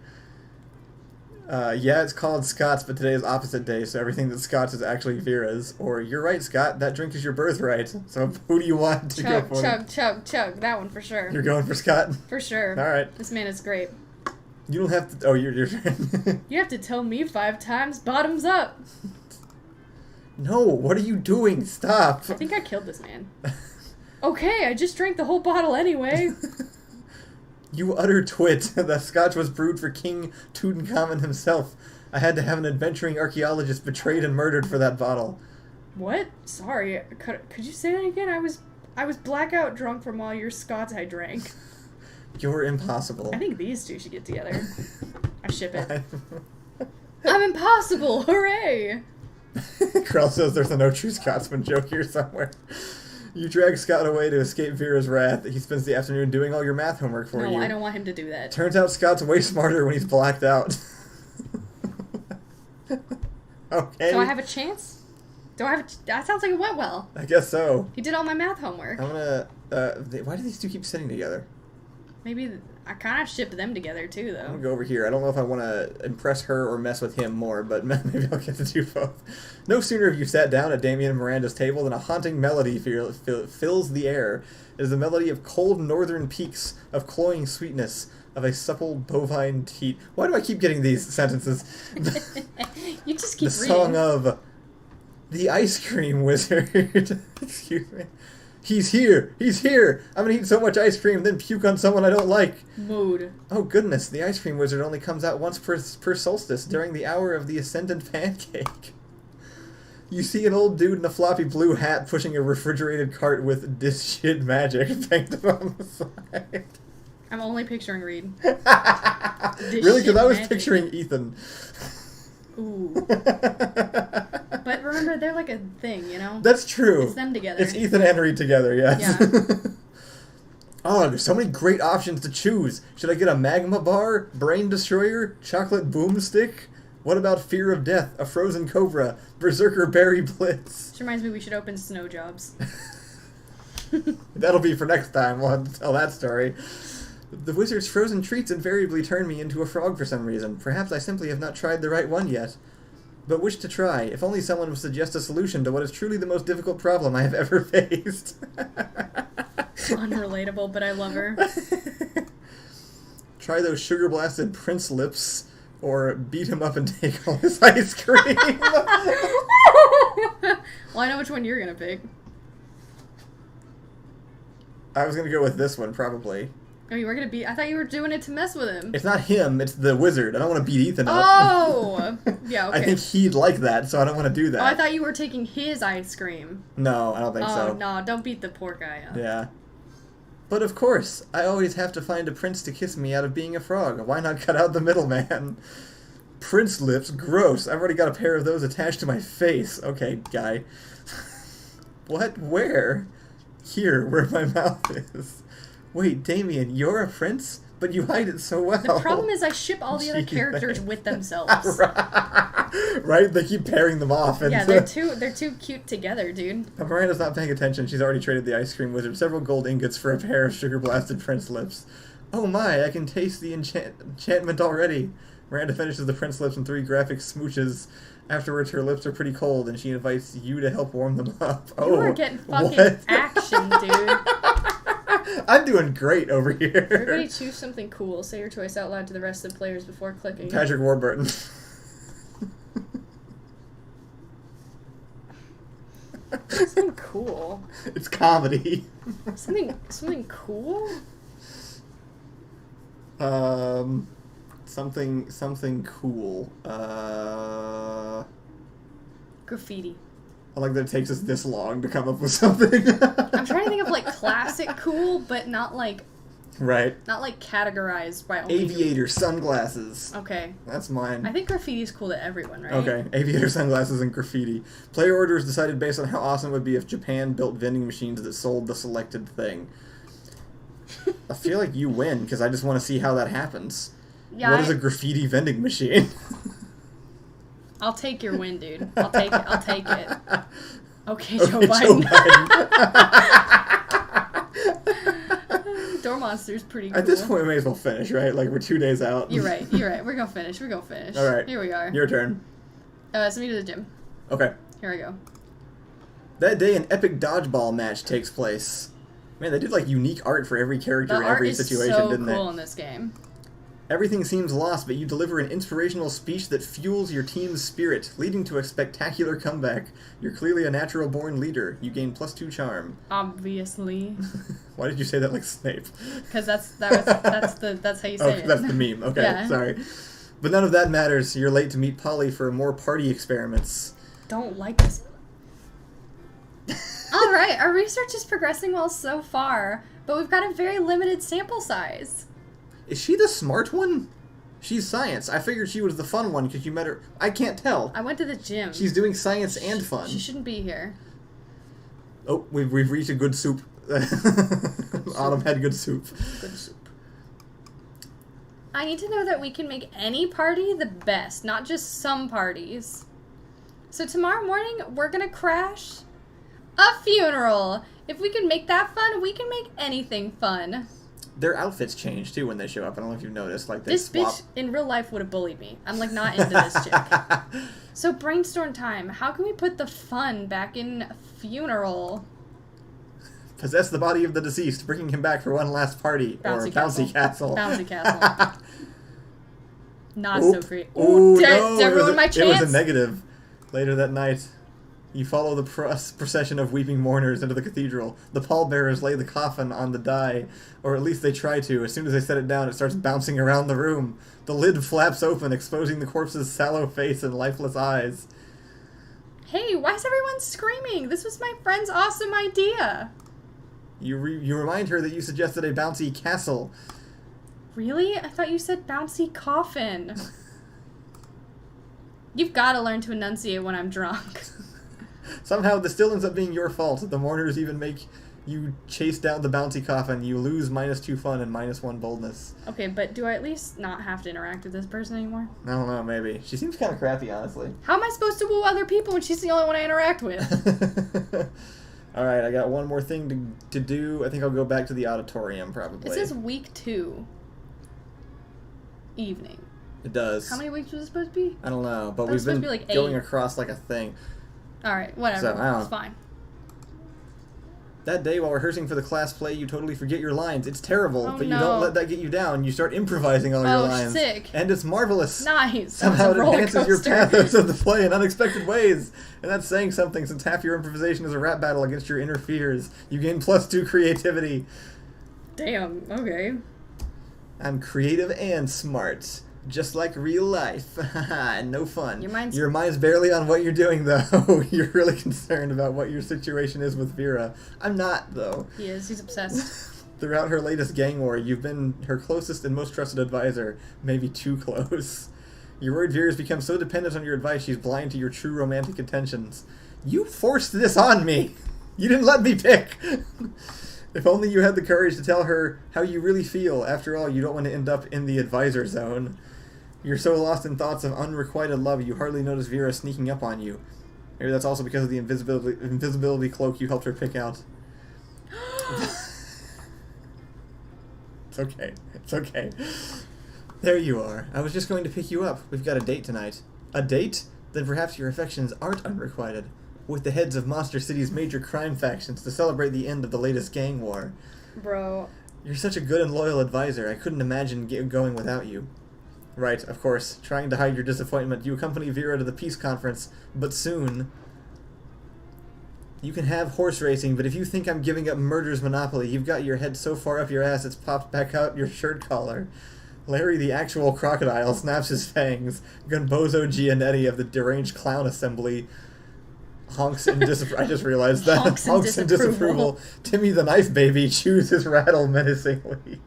yeah, it's called Scott's, but today is opposite day, so everything that's Scott's is actually Vera's. Or, you're right, Scott, that drink is your birthright. So who do you want to go for? Chug. That one for sure. You're going for Scott? For sure. All right. This man is great. You don't have to... Oh, you're... You have to tell me 5 times, bottoms up. No, what are you doing? Stop. I think I killed this man. Okay, I just drank the whole bottle anyway. You utter twit. The scotch was brewed for King Tutankhamun himself. I had to have an adventuring archaeologist betrayed and murdered for that bottle. What? Sorry. Could you say that again? I was blackout drunk from all your Scots I drank. You're impossible. I think these two should get together. I ship it. I'm impossible! Hooray! Krell says there's a no true Scotsman joke here somewhere. You drag Scott away to escape Vera's wrath. He spends the afternoon doing all your math homework for you. No, I don't want him to do that. Turns out Scott's way smarter when he's blacked out. Okay. Do I have a chance? That sounds like it went well. I guess so. He did all my math homework. I'm gonna... why do these two keep sitting together? Maybe I kind of ship them together too, I'm though. gonna go over here. I don't know if I want to impress her or mess with him more, but maybe I'll get to do both. No sooner have you sat down at Damien and Miranda's table than a haunting melody fills the air. It is the melody of cold northern peaks, of cloying sweetness, of a supple bovine teat. Why do I keep getting these sentences? You just keep The reading. song of the ice cream wizard. Excuse me. He's here! He's here! I'm gonna eat so much ice cream, then puke on someone I don't like. Mood. Oh goodness, the ice cream wizard only comes out once per solstice, during the hour of the ascendant pancake. You see an old dude in a floppy blue hat pushing a refrigerated cart with "this shit magic" painted on the side. I'm only picturing Reed. Really? Because I was magic. picturing Ethan. Ooh. But remember, they're like a thing, you know? That's true. It's them together. It's Ethan and Reed together, yes. Yeah. Oh, there's so many great options to choose. Should I get a magma bar, brain destroyer, chocolate boomstick? What about fear of death, a frozen cobra, berserker berry blitz? Which reminds me, we should open snow jobs. That'll be for next time. We'll have to tell that story. The wizard's frozen treats invariably turn me into a frog for some reason. Perhaps I simply have not tried the right one yet. But which to try? If only someone would suggest a solution to what is truly the most difficult problem I have ever faced. Unrelatable, but I love her. Try those sugar-blasted prince lips, or beat him up and take all his ice cream. Well, I know which one you're gonna pick. I was going to go with this one, probably. Oh, you were gonna beat... I thought you were doing it to mess with him. It's not him, it's the wizard. I don't want to beat Ethan up. Oh! Yeah, okay. I think he'd like that, so I don't want to do that. Oh, I thought you were taking his ice cream. No, I don't think so. Oh, no, don't beat the poor guy up. Yeah. But of course, I always have to find a prince to kiss me out of being a frog. Why not cut out the middleman? Prince lips? Gross. I've already got a pair of those attached to my face. Okay, guy. What? Where? Here, where my mouth is. Wait, Damien, you're a prince? But you hide it so well. The problem is I ship all the other characters with themselves. Right? They keep pairing them off. And yeah, they're too cute together, dude. But Miranda's not paying attention. She's already traded the ice cream wizard several gold ingots for a pair of sugar-blasted Prince Lips. Oh my, I can taste the enchantment already. Miranda finishes the Prince Lips and 3 graphic smooches. Afterwards, her lips are pretty cold, and she invites you to help warm them up. You are getting fucking action, dude. I'm doing great over here. Everybody choose something cool. Say your choice out loud to the rest of the players before clicking. Patrick Warburton. Something cool. It's comedy. Something cool? Something cool. Graffiti. I like that it takes us this long to come up with something. I'm trying to think of like classic cool, but not like categorized by only aviator sunglasses. Okay. That's mine. I think graffiti is cool to everyone, right? Okay, aviator sunglasses and graffiti. Player orders decided based on how awesome it would be if Japan built vending machines that sold the selected thing. I feel like you win, because I just want to see how that happens. Yeah, what is a graffiti vending machine? I'll take your win, dude. I'll take it. Okay, Joe Biden. Door Monster's pretty cool. At this point, we may as well finish, right? Like, we're 2 days out. You're right. We're gonna finish. All right. Here we are. Your turn. Send me to the gym. Okay. Here I go. That day, an epic dodgeball match takes place. Man, they did, like, unique art for every character in every situation, didn't they? The art is so cool in this game. Everything seems lost, but you deliver an inspirational speech that fuels your team's spirit, leading to a spectacular comeback. You're clearly a natural-born leader. You gain +2 charm. Obviously. Why did you say that like Snape? Because that's how you say it. That's the meme. Okay, yeah. Sorry. But none of that matters. You're late to meet Polly for more party experiments. Don't like this. All right, our research is progressing well so far, but we've got a very limited sample size. Is she the smart one? She's science. I figured she was the fun one because you met her. I can't tell. I went to the gym. She's doing science and fun. She shouldn't be here. Oh, we've reached a good soup. Autumn had good soup. Good soup. I need to know that we can make any party the best, not just some parties. So tomorrow morning, we're going to crash a funeral. If we can make that fun, we can make anything fun. Their outfits change, too, when they show up. I don't know if you've noticed. Like, they this swap. Bitch in real life would have bullied me. I'm, like, not into this chick. So, brainstorm time. How can we put the fun back in funeral? Possess the body of the deceased, bringing him back for one last party. Bouncy castle. Bouncy castle. Not so great. Ooh, did no, I ruin my chance? It was a negative. Later that night, you follow the procession of weeping mourners into the cathedral. The pallbearers lay the coffin on the die, or at least they try to. As soon as they set it down, it starts bouncing around the room. The lid flaps open, exposing the corpse's sallow face and lifeless eyes. Hey, why is everyone screaming? This was my friend's awesome idea. You remind her that you suggested a bouncy castle. Really? I thought you said bouncy coffin. You've got to learn to enunciate when I'm drunk. Somehow, this still ends up being your fault. The mourners even make you chase down the bouncy coffin. You lose -2 fun and -1 boldness. Okay, but do I at least not have to interact with this person anymore? I don't know, maybe. She seems kind of crappy, honestly. How am I supposed to woo other people when she's the only one I interact with? Alright, I got one more thing to do. I think I'll go back to the auditorium, probably. It says week 2. Evening. It does. How many weeks was it supposed to be? I don't know, but we've been like going across like a thing. Alright, whatever. So, it's fine. That day, while rehearsing for the class play, you totally forget your lines. It's terrible, but you don't let that get you down. You start improvising all your lines. Sick. And it's marvelous. Nice. Somehow it enhances your pathos of the play in unexpected ways. And that's saying something, since half your improvisation is a rap battle against your inner fears. You gain +2 creativity. Damn, okay. I'm creative and smart. Just like real life. No fun. Your mind's barely on what you're doing, though. You're really concerned about what your situation is with Vera. I'm not, though. He is. He's obsessed. Throughout her latest gang war, you've been her closest and most trusted advisor. Maybe too close. You're worried Vera's become so dependent on your advice she's blind to your true romantic intentions. You forced this on me! You didn't let me pick! If only you had the courage to tell her how you really feel. After all, you don't want to end up in the advisor zone. You're so lost in thoughts of unrequited love, you hardly notice Vera sneaking up on you. Maybe that's also because of the invisibility cloak you helped her pick out. It's okay. It's okay. There you are. I was just going to pick you up. We've got a date tonight. A date? Then perhaps your affections aren't unrequited. With the heads of Monster City's major crime factions to celebrate the end of the latest gang war. Bro. You're such a good and loyal advisor. I couldn't imagine going without you. Right, of course. Trying to hide your disappointment, you accompany Vera to the peace conference, but soon... You can have horse racing, but if you think I'm giving up murder's monopoly, you've got your head so far up your ass it's popped back out your shirt collar. Larry, the actual crocodile, snaps his fangs. Gunbozo Gianetti of the deranged clown assembly honks in disapproval. I just realized that. Honks in disapproval. Timmy the knife baby chews his rattle menacingly.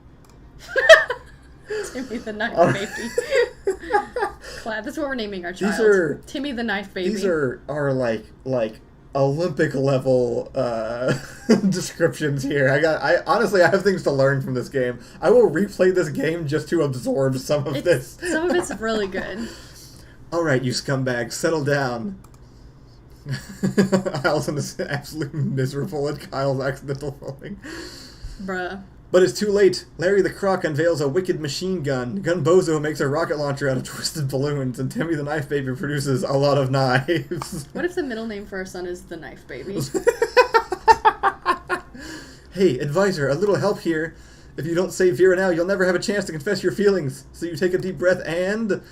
Timmy the knife baby. Clap. That's what we're naming our child. Timmy the knife baby. These are like Olympic level descriptions here. I honestly I have things to learn from this game. I will replay this game just to absorb some of this. Some of it's really good. Alright, you scumbag, settle down. Allison is absolutely miserable at Kyle's accidental falling. Bruh. But it's too late. Larry the Croc unveils a wicked machine gun. Gunbozo makes a rocket launcher out of twisted balloons, and Timmy the Knife Baby produces a lot of knives. What if the middle name for our son is the Knife Baby? Hey, advisor, a little help here. If you don't save Vera now, you'll never have a chance to confess your feelings. So you take a deep breath and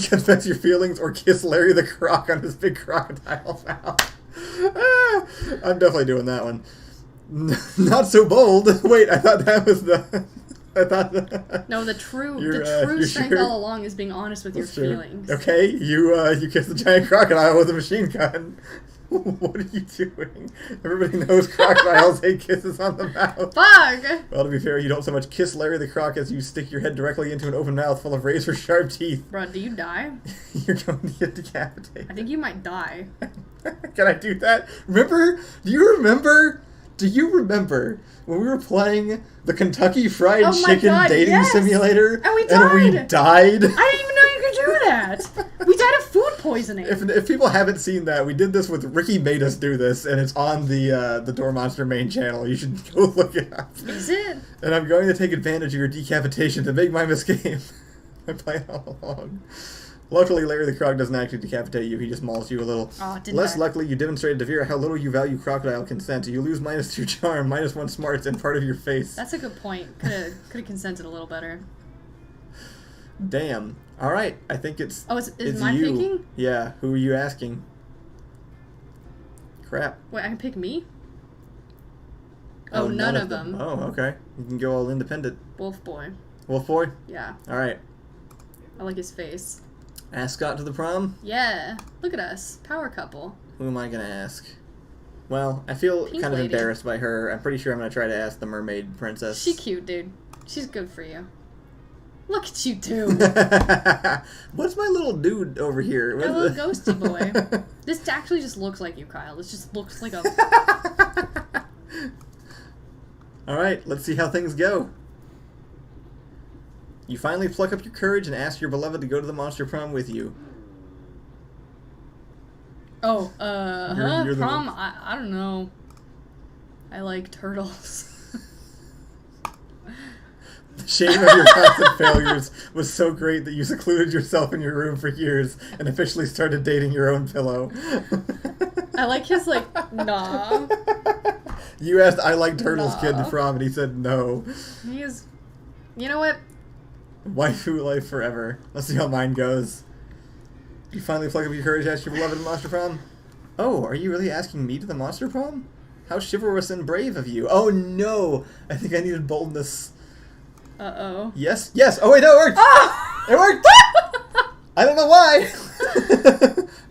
confess your feelings or kiss Larry the Croc on his big crocodile mouth. I'm definitely doing that one. Not so bold. Wait, I thought that was the... No, the true strength sure? all along is being honest with your feelings. Okay, you kiss the giant crocodile with a machine gun. What are you doing? Everybody knows crocodiles hate kisses on the mouth. Fuck! Well, to be fair, you don't so much kiss Larry the Croc as you stick your head directly into an open mouth full of razor-sharp teeth. Bro, do you die? You're going to get decapitated. I think you might die. Can I do that? Remember? Do you remember when we were playing the Kentucky Fried Chicken dating simulator? And we died! I didn't even know you could do that! We died of food poisoning! If people haven't seen that, we did this with... Ricky made us do this, and it's on the Door Monster main channel. You should go look it up. Is it? And I'm going to take advantage of your decapitation to make my escape. I played all along. Luckily, Larry the Croc doesn't actually decapitate you, he just mauls you a little. Oh, Luckily, you demonstrated to Vera how little you value crocodile consent. You lose -2 charm, -1 smarts, and part of your face. That's a good point. Could have consented a little better. Damn. Alright, I think it's... Oh, is mine you. picking? Yeah, who are you asking? Crap. Wait, I can pick me? Oh, none of them. Oh, okay. You can go all independent. Wolf Boy. Wolf Boy? Yeah. Alright. I like his face. Ascot to the prom? Yeah. Look at us. Power couple. Who am I going to ask? Well, I feel Pink kind of lady. embarrassed by her. I'm pretty sure I'm going to try to ask the mermaid princess. She's cute, dude. She's good for you. Look at you two. What's my little dude over here? That little ghosty boy. This actually just looks like you, Kyle. This just looks like a... Alright, let's see how things go. You finally pluck up your courage and ask your beloved to go to the Monster Prom with you. Oh, You're prom? I don't know. I like turtles. The shame of your constant failures was so great that you secluded yourself in your room for years and officially started dating your own pillow. I like his, nah. You asked I like turtles kid to prom and he said no. He is... You know what? Waifu life forever. Let's see how mine goes. You finally pluck up your courage to ask your beloved Monster Prom? Oh, are you really asking me to the Monster Prom? How chivalrous and brave of you. Oh no! I think I needed boldness. Uh-oh. Yes? Yes! Oh wait, no, it worked! Ah! It worked! I don't know why!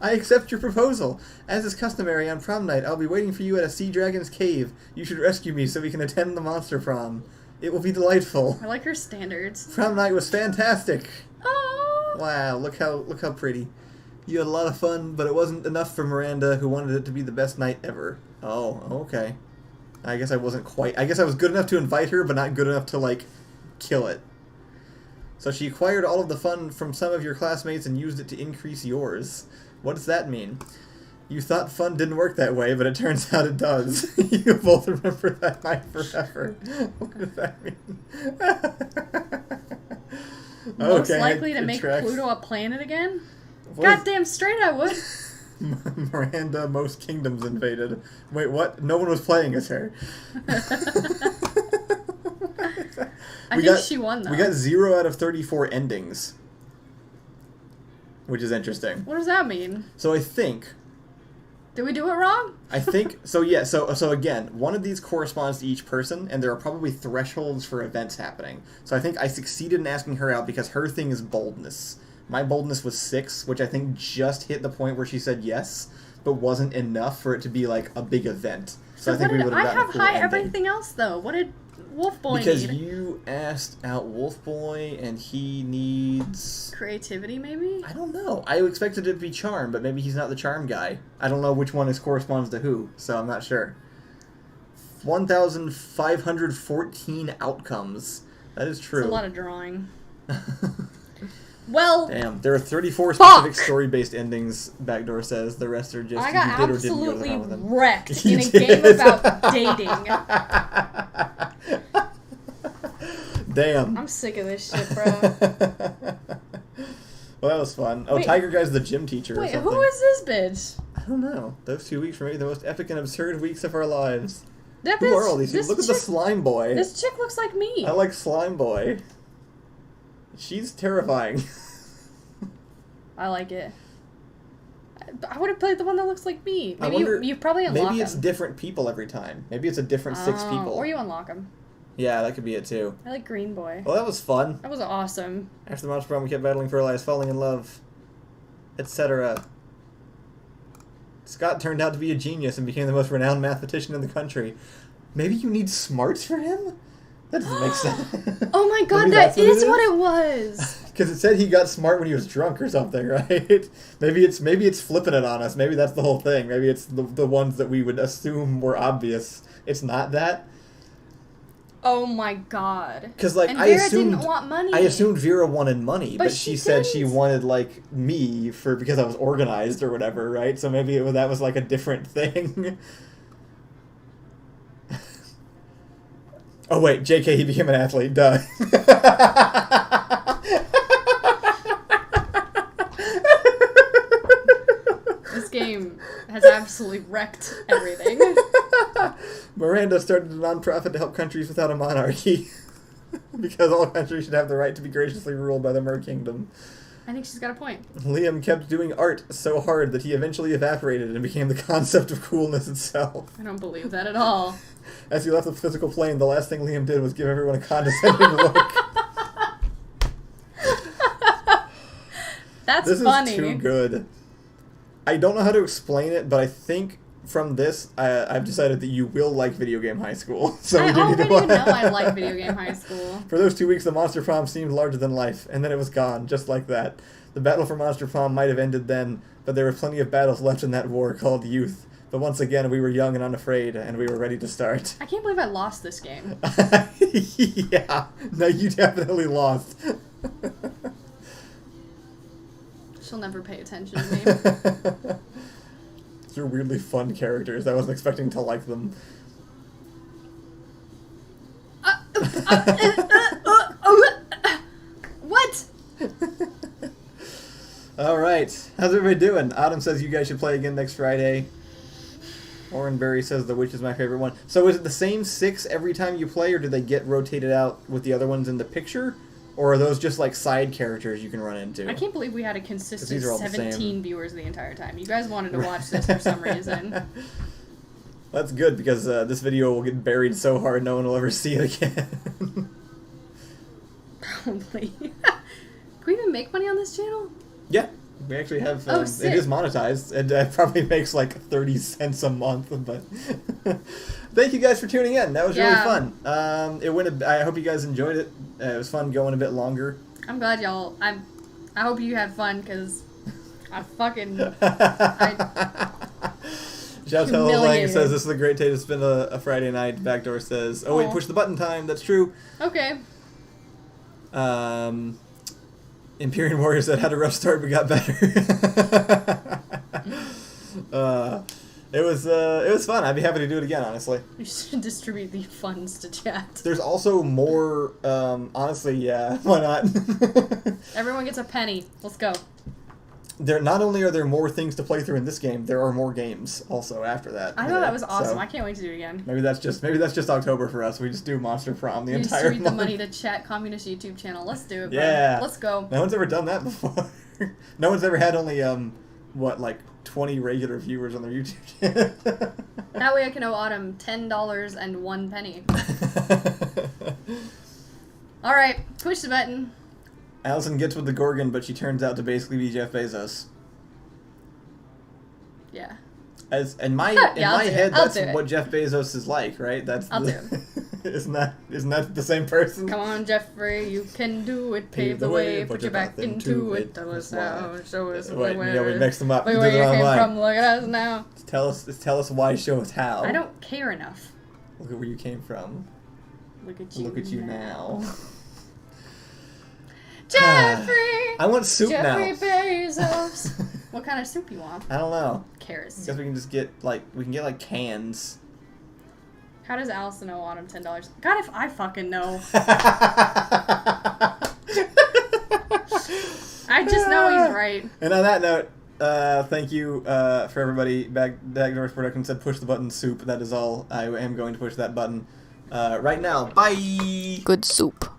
I accept your proposal. As is customary on prom night, I'll be waiting for you at a sea dragon's cave. You should rescue me so we can attend the Monster Prom. It will be delightful. I like her standards. Prom night was fantastic. Oh. Wow, look how pretty. You had a lot of fun, but it wasn't enough for Miranda, who wanted it to be the best night ever. Oh, okay. I guess I wasn't quite... I guess I was good enough to invite her, but not good enough to, like, kill it. So she acquired all of the fun from some of your classmates and used it to increase yours. What does that mean? You thought fun didn't work that way, but it turns out it does. You both remember that night forever. What does that mean? Most okay, likely to it make tracks. Pluto a planet again? What is- Goddamn straight I would. Miranda, most kingdoms invaded. Wait, what? No one was playing as her. I think she won, though. We got 0 out of 34 endings. Which is interesting. What does that mean? So I think... Did we do it wrong? I think... So yeah, so again, one of these corresponds to each person, and there are probably thresholds for events happening. So I think I succeeded in asking her out because her thing is boldness. My boldness was 6, which I think just hit the point where she said yes, but wasn't enough for it to be like a big event. So I think we would have gotten a cool high ending. everything else, though. What did Wolf Boy Because need? you asked out Wolf Boy, and he needs... Creativity, maybe? I don't know. I expected it to be charm, but maybe he's not the charm guy. I don't know which one corresponds to who, so I'm not sure. 1,514 outcomes. That is true. That's a lot of drawing. Well, damn, there are 34 fuck! specific story-based endings, Backdoor says. The rest are just I you got did or didn't go to the absolutely prom with them. wrecked You in a did. game about dating. Damn. I'm sick of this shit, bro. Well, that was fun. Oh, Wait. Tiger Guy's the gym teacher or Wait, something. who is this bitch? I don't know. Those 2 weeks were maybe the most epic and absurd weeks of our lives. That Who bitch, are all these people? Look at the Slime Boy. This chick looks like me. I like Slime Boy. She's terrifying. I like it. I would have played the one that looks like me. I Maybe wonder, you probably unlock maybe it's them. different people every time. Maybe it's a different 6 people. Or you unlock them. Yeah, that could be it too. I like Green Boy. Well, that was fun. That was awesome. After the Monster Prom, we kept battling for our lives, falling in love, etc. Scott turned out to be a genius and became the most renowned mathematician in the country. Maybe you need smarts for him? That doesn't make sense. Oh my god, Maybe that that's what is it what it was! Because it said he got smart when he was drunk or something, right? Maybe it's flipping it on us. Maybe that's the whole thing. Maybe it's the ones that we would assume were obvious. It's not that. Oh my god. Because like and I Vera assumed, didn't want money. I assumed Vera wanted money, but she she said she didn't. wanted like me because I was organized or whatever, right? So maybe that was like a different thing. Oh wait, JK, he became an athlete. Duh. This game has absolutely wrecked everything. Miranda started a nonprofit to help countries without a monarchy. Because all countries should have the right to be graciously ruled by the Mer Kingdom. I think she's got a point. Liam kept doing art so hard that he eventually evaporated and became the concept of coolness itself. I don't believe that at all. As he left the physical plane, the last thing Liam did was give everyone a condescending look. That's This funny. is too good. I don't know how to explain it, but I think from this, I've decided that you will like Video Game High School. So I we do need to already know I like Video Game High School. For those 2 weeks, the Monster Prom seemed larger than life, and then it was gone, just like that. The battle for Monster Prom might have ended then, but there were plenty of battles left in that war called youth. But once again, we were young and unafraid, and we were ready to start. I can't believe I lost this game. Yeah, no, you definitely lost. She'll never pay attention to me. These are weirdly fun characters. I wasn't expecting to like them. What? Alright, how's everybody doing? Autumn says you guys should play again next Friday. Orenberry says The Witch is my favorite one. So is it the same 6 every time you play, or do they get rotated out with the other ones in the picture? Or are those just like side characters you can run into? I can't believe we had a consistent these are all the 17 same. viewers the entire time. You guys wanted to watch this for some reason. That's good, because this video will get buried so hard no one will ever see it again. Probably. Can we even make money on this channel? Yeah, we actually have. Oh, It sick. is monetized, and it probably makes like 30 cents a month. But thank you guys for tuning in. That was really Yeah. fun. I hope you guys enjoyed it. It was fun going a bit longer. I'm glad y'all. I hope you had fun because I fucking. Shout out to Lang says this is a great day to spend a Friday night. Backdoor says, oh wait, push the button time. That's true. Okay. Imperial Warrior said had a rough start but got better. It was fun. I'd be happy to do it again, honestly. You should distribute the funds to chat. There's also more, honestly, yeah, why not? Everyone gets a penny. Let's go. Not only are there more things to play through in this game, there are more games also after that. I thought that was awesome. So I can't wait to do it again. maybe that's just October for us. We just do Monster Prom the entire month. Distribute the money to Chat Communist YouTube channel. Let's do it, bro. Yeah. Let's go. No one's ever done that before. No one's ever had only, 20 regular viewers on their YouTube channel. That way I can owe Autumn $10 and 1 penny. Alright, push the button. Allison gets with the Gorgon, but she turns out to basically be Jeff Bezos. Yeah. In my head, that's what Jeff Bezos is like, right? I'll do it. Isn't that the same person? Come on, Jeffrey, you can do it. Pave the way, put your back into it. Tell us how, show us where. We mixed them up. Look where you came from. Look at us now. Tell us why. Show us how. I don't care enough. Look at where you came from. Look at you. Look at you now. Jeffrey! I want soup Jeffrey now. Bezos. What kind of soup you want? I don't know. Carrots. I guess we can just get cans. How does Allison owe Autumn $10? God, if I fucking know. I just know he's right. And on that note, thank you for everybody. Backdoors Production said push the button soup. That is all. I am going to push that button right now. Bye! Good soup.